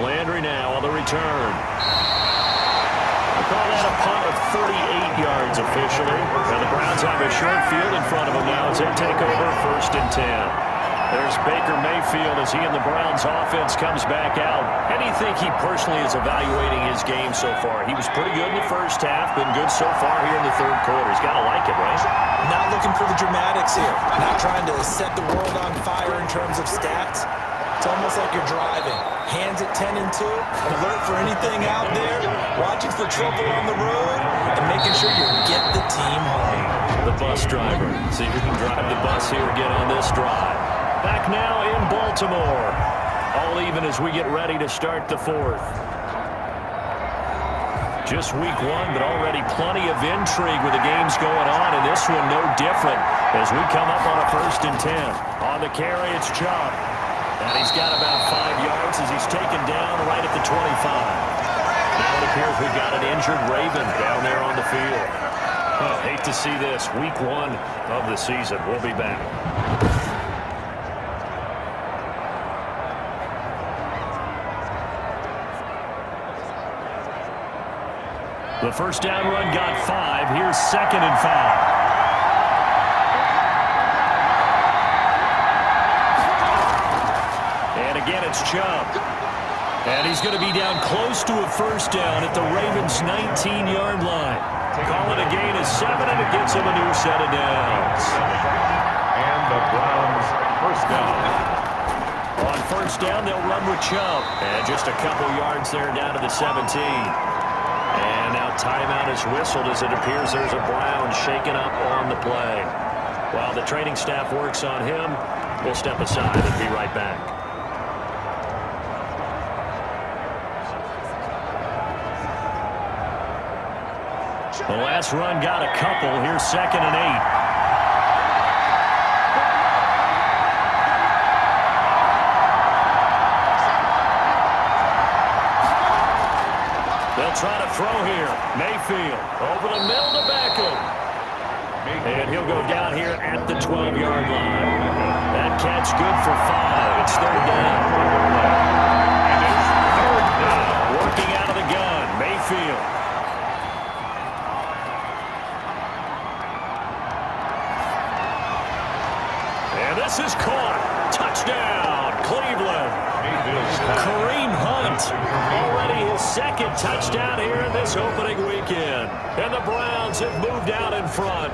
Landry now on the return. I call that a punt of 38 yards officially. And the Browns have a short field in front of them now as they take over first and 10. There's Baker Mayfield as he and the Browns offense comes back out. How do you think he personally is evaluating his game so far? He was pretty good in the first half, been good so far here in the third quarter. He's got to like it, right? Not looking for the dramatics here. Not trying to set the world on fire in terms of stats. It's almost like you're driving. Hands at 10 and 2, alert for anything out there, watching for trouble on the road, and making sure you get the team home. The bus driver. See if you can drive the bus here again on this drive. Back now in Baltimore. All even as we get ready to start the fourth. Just week one, but already plenty of intrigue with the games going on, and this one no different as we come up on a first and 10. On the carry, it's Chubb. And he's got about 5 yards as he's taken down right at the 25. Now it appears we've got an injured Raven down there on the field. Oh, hate to see this. Week one of the season. We'll be back. The first down run got 5. Here's second and 5. Again, it's Chubb. And he's going to be down close to a first down at the Ravens' 19-yard line. Call it a gain of 7, and it gets him a new set of downs. And the Browns first down. On first down, they'll run with Chubb. And just a couple yards there down to the 17. And now timeout is whistled as it appears there's a Brown shaken up on the play. While the training staff works on him, we'll step aside and be right back. The last run got a couple. Here's second and 8. They'll try to throw here. Mayfield over the middle to Beckham. And he'll go down here at the 12-yard line. That catch good for 5. It's third down. And it's third down. Working out of the gun. Mayfield. This is caught. Touchdown, Cleveland. Kareem Hunt, already his second touchdown here in this opening weekend. And the Browns have moved out in front.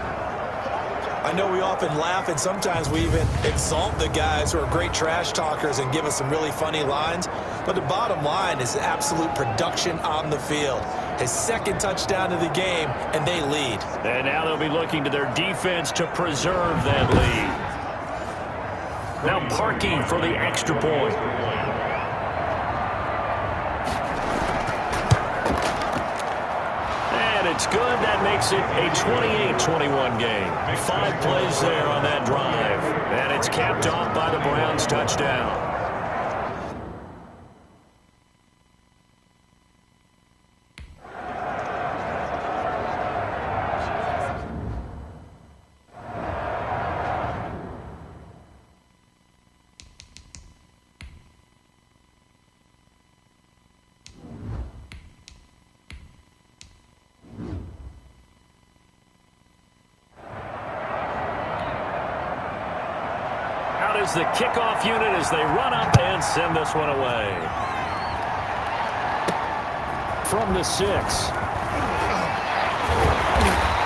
I know we often laugh, and sometimes we even exalt the guys who are great trash talkers and give us some really funny lines. But the bottom line is absolute production on the field. His second touchdown of the game, and they lead. And now they'll be looking to their defense to preserve that lead. Now parking for the extra point. And it's good. That makes it a 28-21 game. 5 plays there on that drive. And it's capped off by the Browns' touchdown. is the kickoff unit as they run up and send this one away. From the 6.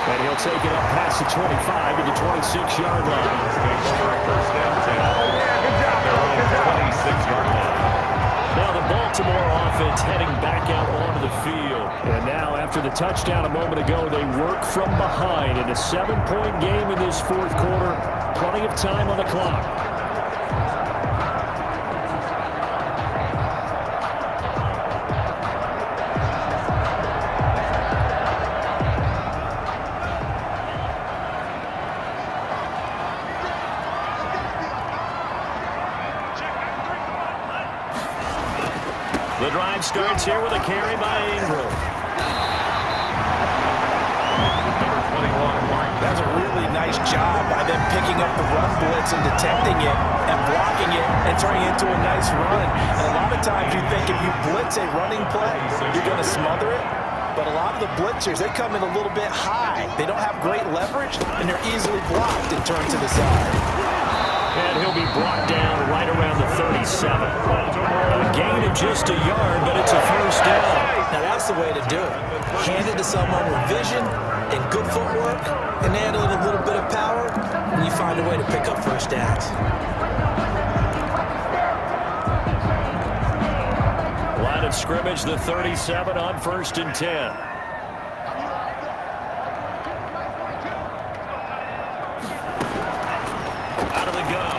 And he'll take it up past the 25 to the 26-yard line. First down 10. They're on the 26-yard line. Now the Baltimore offense heading back out onto the field. And now after the touchdown a moment ago, they work from behind in a 7-point game in this fourth quarter. Plenty of time on the clock. The drive starts here with a carry by Ingram. Number 21, That's a really nice job by them picking up the run blitz and detecting it and blocking it and turning it into a nice run. And a lot of times you think if you blitz a running play, you're going to smother it. But a lot of the blitzers, they come in a little bit high. They don't have great leverage, and they're easily blocked and turned to the side. And he'll be brought down right around the 37. A gain of just a yard, but it's a first down. Now that's the way to do it. Hand it to someone with vision and good footwork, and add in a little bit of power, and you find a way to pick up first downs. Line of scrimmage, the 37 on 1st and 10.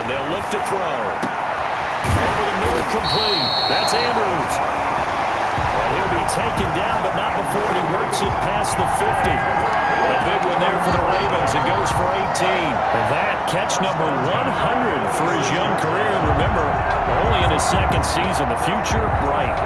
They'll look to throw. Over the middle, complete. That's Andrews. And he'll be taken down, but not before he works it past the 50. A big one there for the Ravens. It goes for 18. And that catch number 100 for his young career. And remember, only in his second season. The future, bright.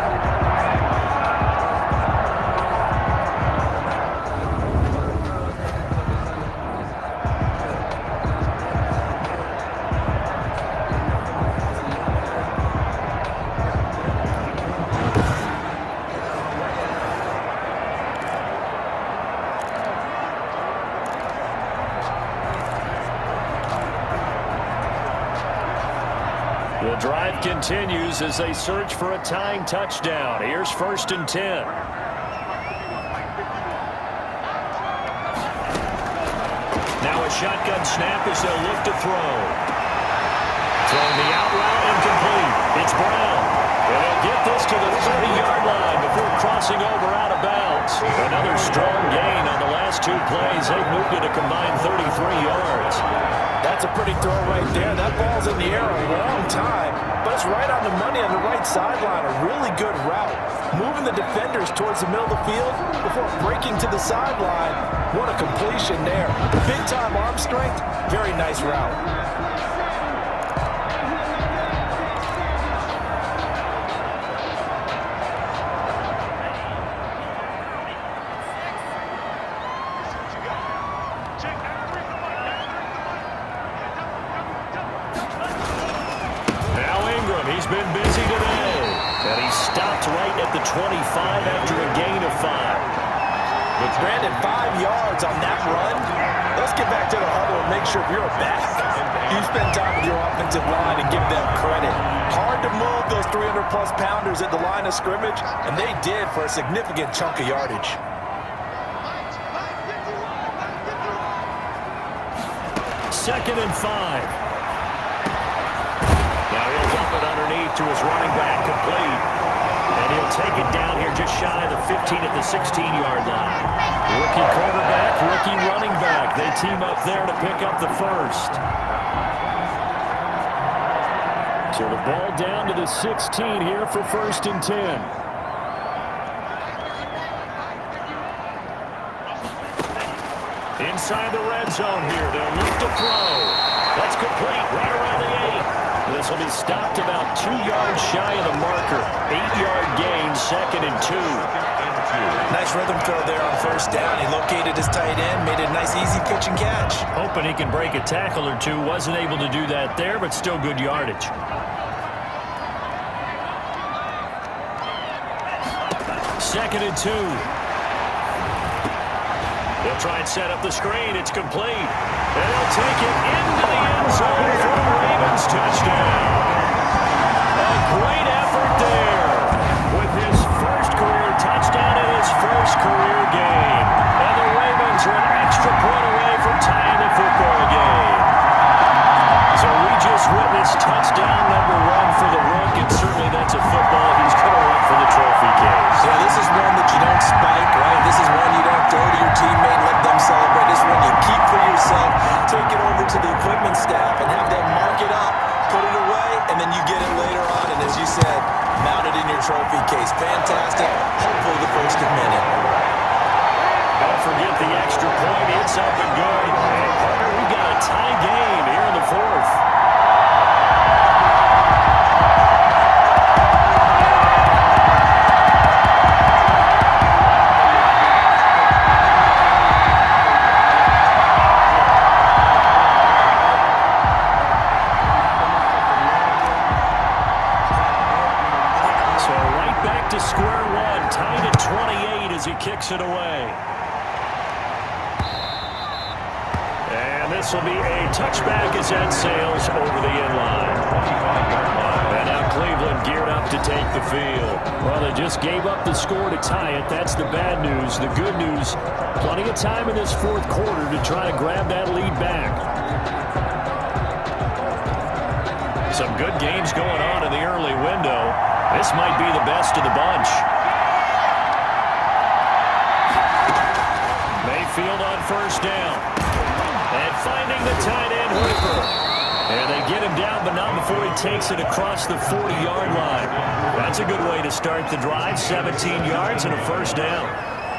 The drive continues as they search for a tying touchdown. Here's 1st and 10. Now a shotgun snap as they'll look to throw. Throwing the out route incomplete. It's Brown. And they'll get this to the 30-yard line before crossing over out of bounds. Another strong gain on the last 2 plays. They've moved it a combined 33 yards. That's a pretty throw right there. That ball's in the air a long time, but it's right on the money on the right sideline. A really good route. Moving the defenders towards the middle of the field before breaking to the sideline. What a completion there. Big-time arm strength. Very nice route. He's been busy today, and he stopped right at the 25 after a gain of 5. With Brandon 5 yards on that run, let's get back to the huddle and make sure you're back. You spend time with your offensive line and give them credit. Hard to move those 300-plus pounders at the line of scrimmage, and they did for a significant chunk of yardage. Second and 5. Now he'll dump it underneath to his running back, complete. And he'll take it down here just shy of the 15 at the 16-yard line. Rookie quarterback, rookie running back. They team up there to pick up the first. So the ball down to the 16 here for 1st and 10. Inside the red zone here. They'll look to throw. That's complete right around the 8. This will be stopped about 2 yards shy of the marker. 8-yard gain, 2nd and 2. Nice rhythm throw there on 1st down. He located his tight end, made a nice easy pitch and catch. Hoping he can break a tackle or two. Wasn't able to do that there, but still good yardage. Second and 2. They'll try and set up the screen. It's complete. And they'll take it into the end zone for a Ravens touchdown. A great effort there with his first career touchdown in his first career game. And the Ravens are an extra point away from tying the football game. So we just witnessed touchdown number 1 for the Rook, and certainly that's a football he's going to want for the trophy case. Yeah, this is one that you don't spike, right? This is one you don't throw to your teammate, let them celebrate. This is one you keep for yourself, take it over to the equipment staff, and have them mark it up, put it away, and then you get it later on, and as you said, mount it in your trophy case. Fantastic. Hopefully the first of many. Don't forget the extra point. It's up and good. And partner, we got a tie game here in the 4th. So right back to square one, tied at 28 as he kicks it away. And this will be a touchback as that sails over the inline. And now Cleveland geared up to take the field. Well, they just gave up the score to tie it. That's the bad news. The good news, plenty of time in this 4th quarter to try to grab that lead back. Some good games going on in the early window. This might be the best of the bunch. Mayfield on first down. And finding the tight end, Hooper. And they get him down, but not before he takes it across the 40-yard line. That's a good way to start the drive. 17 yards and a first down.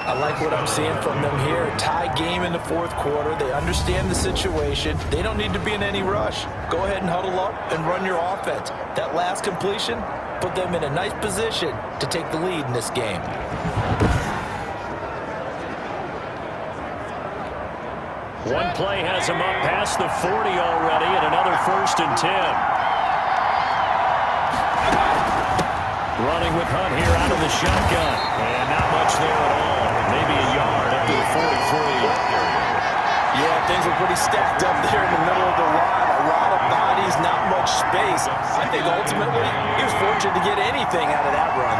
I like what I'm seeing from them here. Tie game in the 4th quarter. They understand the situation. They don't need to be in any rush. Go ahead and huddle up and run your offense. That last completion put them in a nice position to take the lead in this game. One play has him up past the 40 already, and another 1st and 10. Running with Hunt here out of the shotgun. And not much there at all. Maybe a yard up to the 43. Yeah, things were pretty stacked up there in the middle of the line. A lot of bodies, not much space. I think ultimately he was fortunate to get anything out of that run.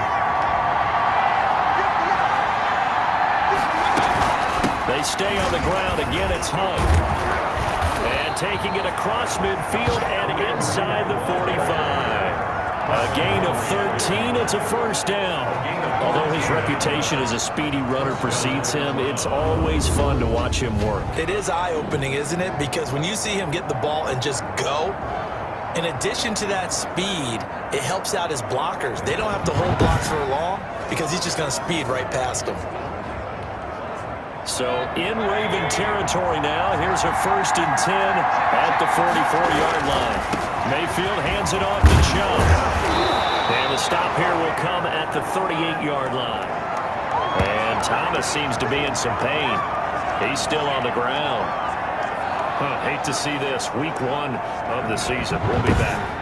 They stay on the ground. Again, it's Hunt. And taking it across midfield and inside the 45. A gain of 13. It's a first down. Although his reputation as a speedy runner precedes him, it's always fun to watch him work. It is eye-opening, isn't it? Because when you see him get the ball and just go, in addition to that speed, it helps out his blockers. They don't have to hold blocks for long because he's just going to speed right past them. So in Raven territory now. Here's a 1st and 10 at the 44-yard line. Mayfield hands it off to Chubb. And the stop here will come at the 38-yard line. And Thomas seems to be in some pain. He's still on the ground. Hate to see this. Week 1 of the season. We'll be back.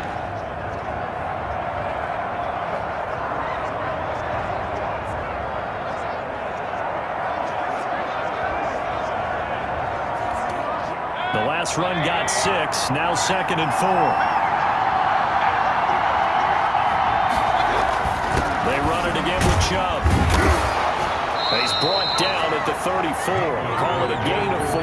The last run got 6, now 2nd and 4. They run it again with Chubb. He's brought down at the 34. Call it a gain of 4.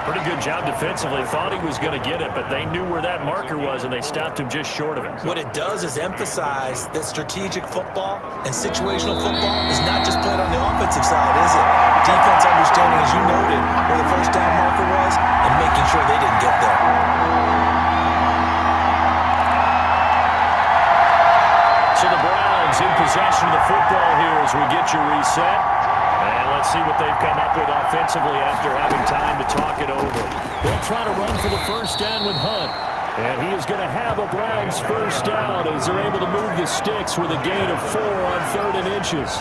Pretty good job defensively. Thought he was going to get it, but they knew where that marker was, and they stopped him just short of it. What it does is emphasize that strategic football and situational football is not just played on the offensive side, is it? Defense understanding, as you noted, where the first down marker was and making sure they didn't get there. So the Browns in possession of the football here as we get your reset. And let's see what they've come up with offensively after having time to talk it over. They'll try to run for the first down with Hunt. And he is going to have a Browns first down as they're able to move the sticks with a gain of 4 on 3rd and inches.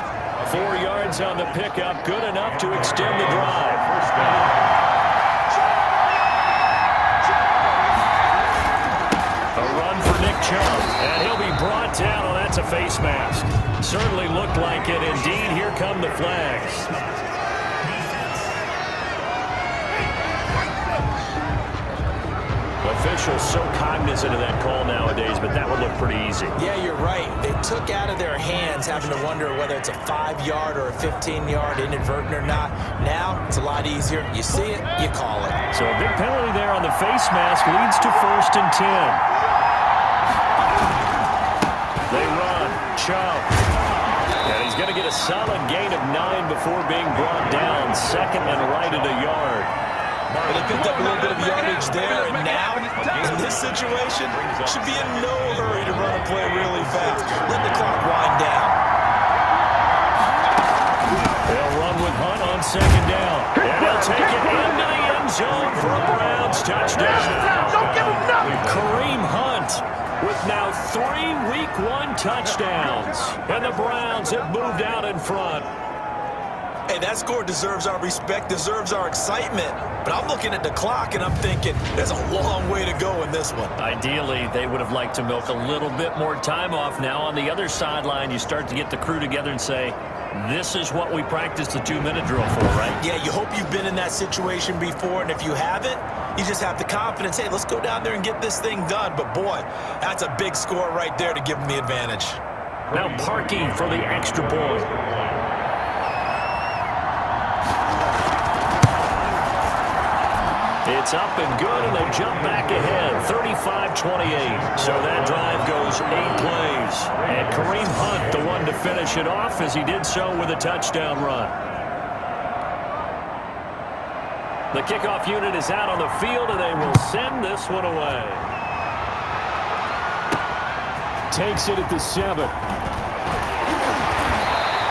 4 yards on the pickup, good enough to extend the drive. First down. A run for Nick Chubb, and he'll be brought down. Oh, that's a face mask. Certainly looked like it. Indeed, here come the flags. officials so cognizant of that call nowadays, but that would look pretty easy. Yeah, you're right. They took out of their hands having to wonder whether it's a 5-yard or a 15-yard, inadvertent or not. Now, it's a lot easier. You see it, you call it. So a big penalty there on the face mask leads to 1st and 10. They run. Chubb. And he's going to get a solid gain of 9 before being brought down. 2nd and right at a yard. They picked up a little bit of yardage there, and now, in this situation, should be in no hurry to run a play really fast. Let the clock wind down. They'll run with Hunt on 2nd down. And they'll take it into the end zone for a Browns touchdown. Don't give him nothing. Kareem Hunt with now 3 Week 1 touchdowns. And the Browns have moved out in front. Hey, that score deserves our respect, deserves our excitement. But I'm looking at the clock, and I'm thinking there's a long way to go in this one. Ideally, they would have liked to milk a little bit more time off. Now on the other sideline, you start to get the crew together and say, this is what we practiced the 2-minute drill for, right? Yeah, you hope you've been in that situation before, and if you haven't, you just have the confidence, hey, let's go down there and get this thing done. But, boy, that's a big score right there to give them the advantage. Now parking for the extra point. It's up and good, and they jump back ahead, 35-28. So that drive goes 8 plays. And Kareem Hunt, the one to finish it off, as he did so with a touchdown run. The kickoff unit is out on the field, and they will send this one away. Takes it at the 7.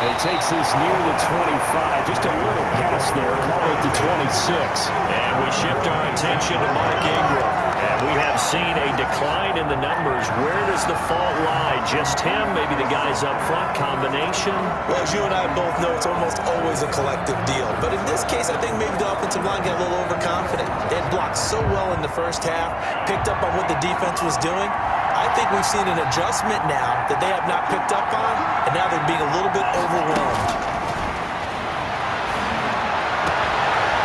He takes this near the 25. Just a little pass there. Call it the 26. And we shift our attention to Mark Ingram. And we have seen a decline in the numbers. Where does the fault lie? Just him? Maybe the guys up front? Combination? Well, as you and I both know, it's almost always a collective deal. But in this case, I think maybe the offensive line got a little overconfident. They had blocked so well in the first half, picked up on what the defense was doing. I think we've seen an adjustment now that they have not picked up on, and now they're being a little bit overwhelmed.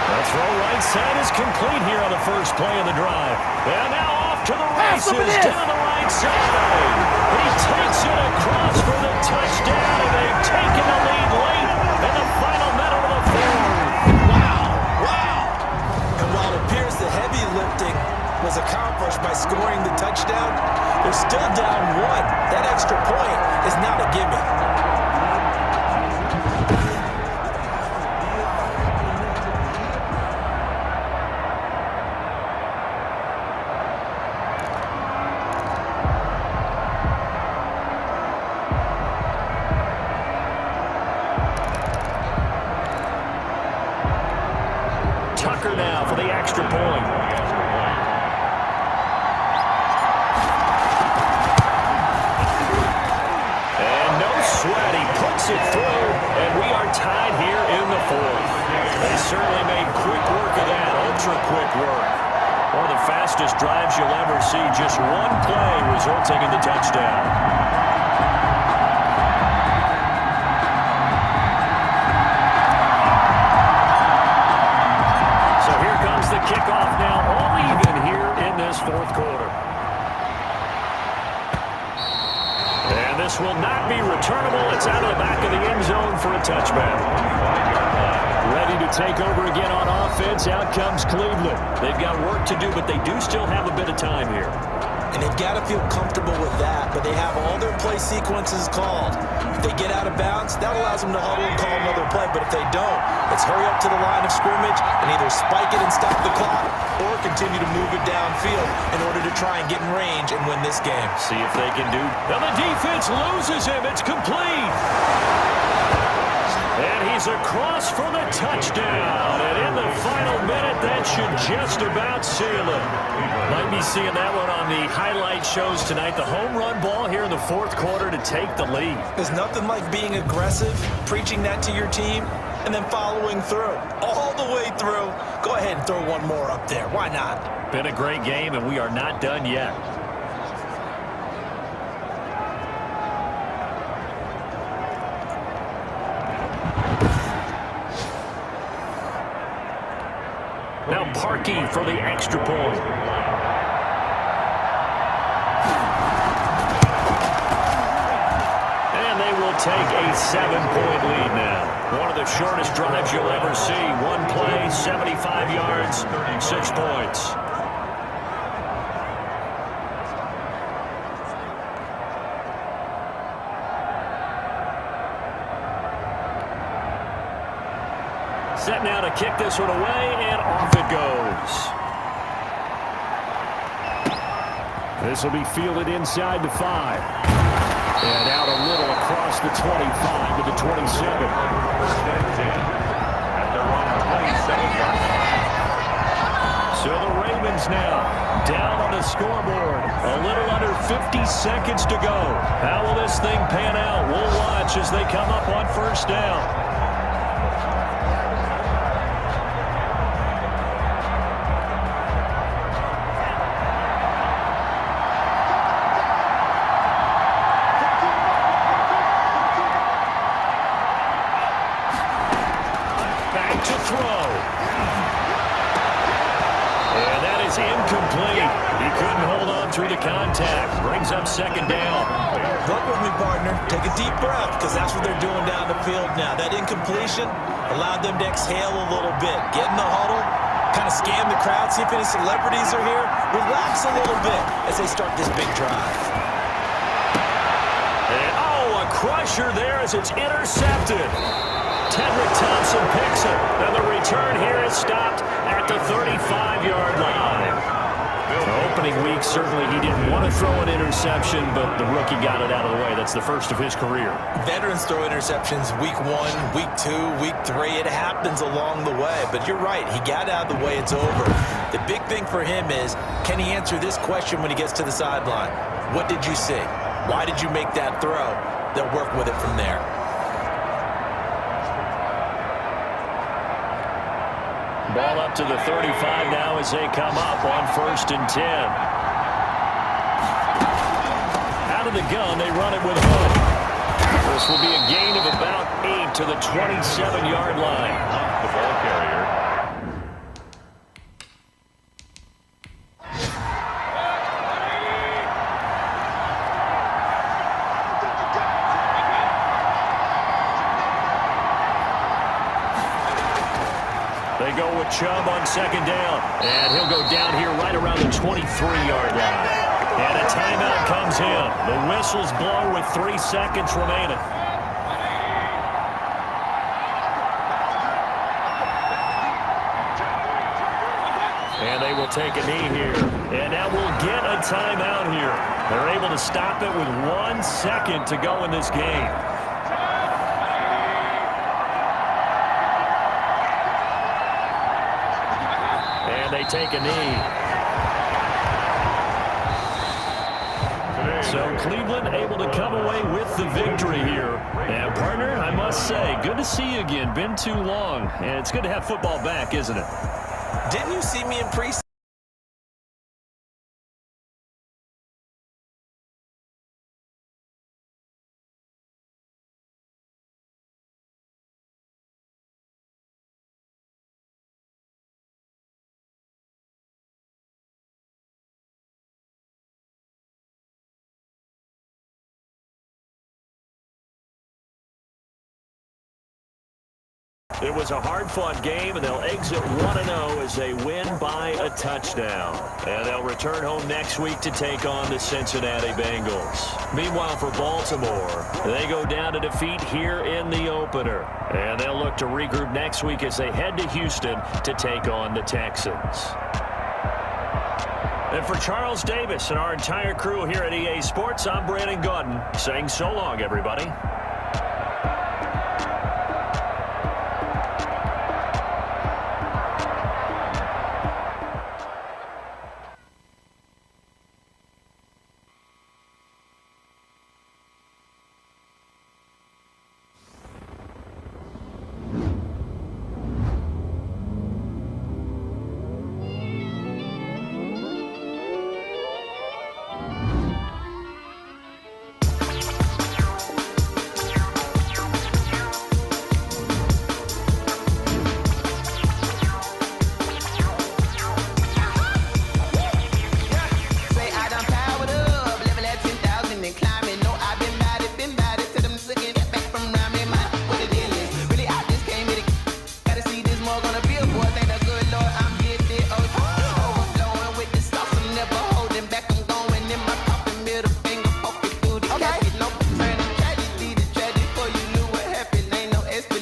The throw right side is complete here on the first play of the drive. And now off to the races down the right side. He takes it across for the touchdown, and they've taken the lead late in the final minute of the fourth. Wow. And while it appears the heavy lifting was accomplished by scoring the touchdown, they're still down 1. That extra point is not a gimme. Tucker now for the extra point. Sweat, he puts it through, and we are tied here in the fourth. They certainly made quick work of that, ultra-quick work. One of the fastest drives you'll ever see, just one play resulting in the touchdown. So here comes the kickoff now, all even here in this fourth quarter. This will not be returnable. It's out of the back of the end zone for a touchback. Ready to take over again on offense. Out comes Cleveland. They've got work to do, but they do still have a bit of time here. And they've got to feel comfortable with that, but they have all their play sequences called. If they get out of bounds, that allows them to huddle and call another play. But if they don't, let's hurry up to the line of scrimmage and either spike it and stop the clock or continue to move it downfield in order to try and get in range and win this game. See if they can do. Now the defense loses him. It's complete. And he's across for the touchdown. And in the final minute, that should just about seal it. Might be seeing that one on the highlight shows tonight. The home run ball here in the fourth quarter to take the lead. There's nothing like being aggressive, preaching that to your team, and then following through. All the way through. Go ahead and throw one more up there. Why not? Been a great game, and we are not done yet. Now parking for the extra point. take a 7-point lead now. One of the shortest drives you'll ever see. One play, 75 yards, 6 points. Set now to kick this one away, and off it goes. This will be fielded inside the 5. And out a little across the 25 to the 27. So the Ravens now down on the scoreboard. A little under 50 seconds to go. How will this thing pan out? We'll watch as they come up on first down. Through the contact. Brings up second down. Work with me, partner. Take a deep breath, because that's what they're doing down the field now. That incompletion allowed them to exhale a little bit. Get in the huddle, kind of scan the crowd, see if any celebrities are here. Relax a little bit as they start this big drive. And, a crusher there as it's intercepted. Tedrick Thompson picks it. And the return here is stopped at the 35-yard line. Opening week, certainly he didn't want to throw an interception, but the rookie got it out of the way. That's the first of his career. Veterans throw interceptions week 1, week 2, week 3. It happens along the way. But you're right. He got out of the way. It's over. The big thing for him is, can he answer this question when he gets to the sideline? What did you see? Why did you make that throw? They'll work with it from there. Ball up to the 35 now as they come up on 1st and 10. Out of the gun, they run it with Hood. This will be a gain of about 8 to the 27-yard line. The ball carrier. They go with Chubb on second down. And he'll go down here right around the 23-yard line. And a timeout comes in. The whistles blow with 3 seconds remaining. And they will take a knee here. And now we'll get a timeout here. They're able to stop it with 1 second to go in this game. They take a knee. So Cleveland able to come away with the victory here. And partner, I must say, good to see you again. Been too long. And it's good to have football back, isn't it? Didn't you see me in preseason? It was a hard-fought game, and they'll exit 1-0 as they win by a touchdown. And they'll return home next week to take on the Cincinnati Bengals. Meanwhile, for Baltimore, they go down to defeat here in the opener. And they'll look to regroup next week as they head to Houston to take on the Texans. And for Charles Davis and our entire crew here at EA Sports, I'm Brandon Gaudin saying so long, everybody.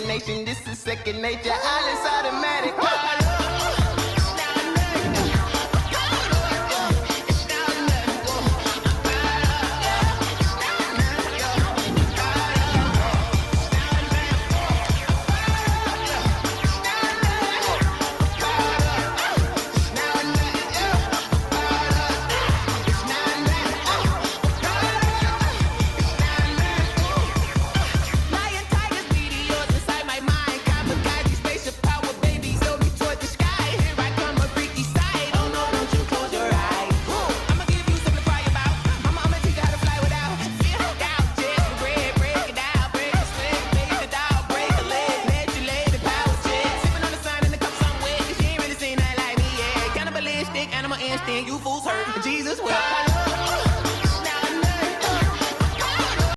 nation, this is second nature. All is automatic.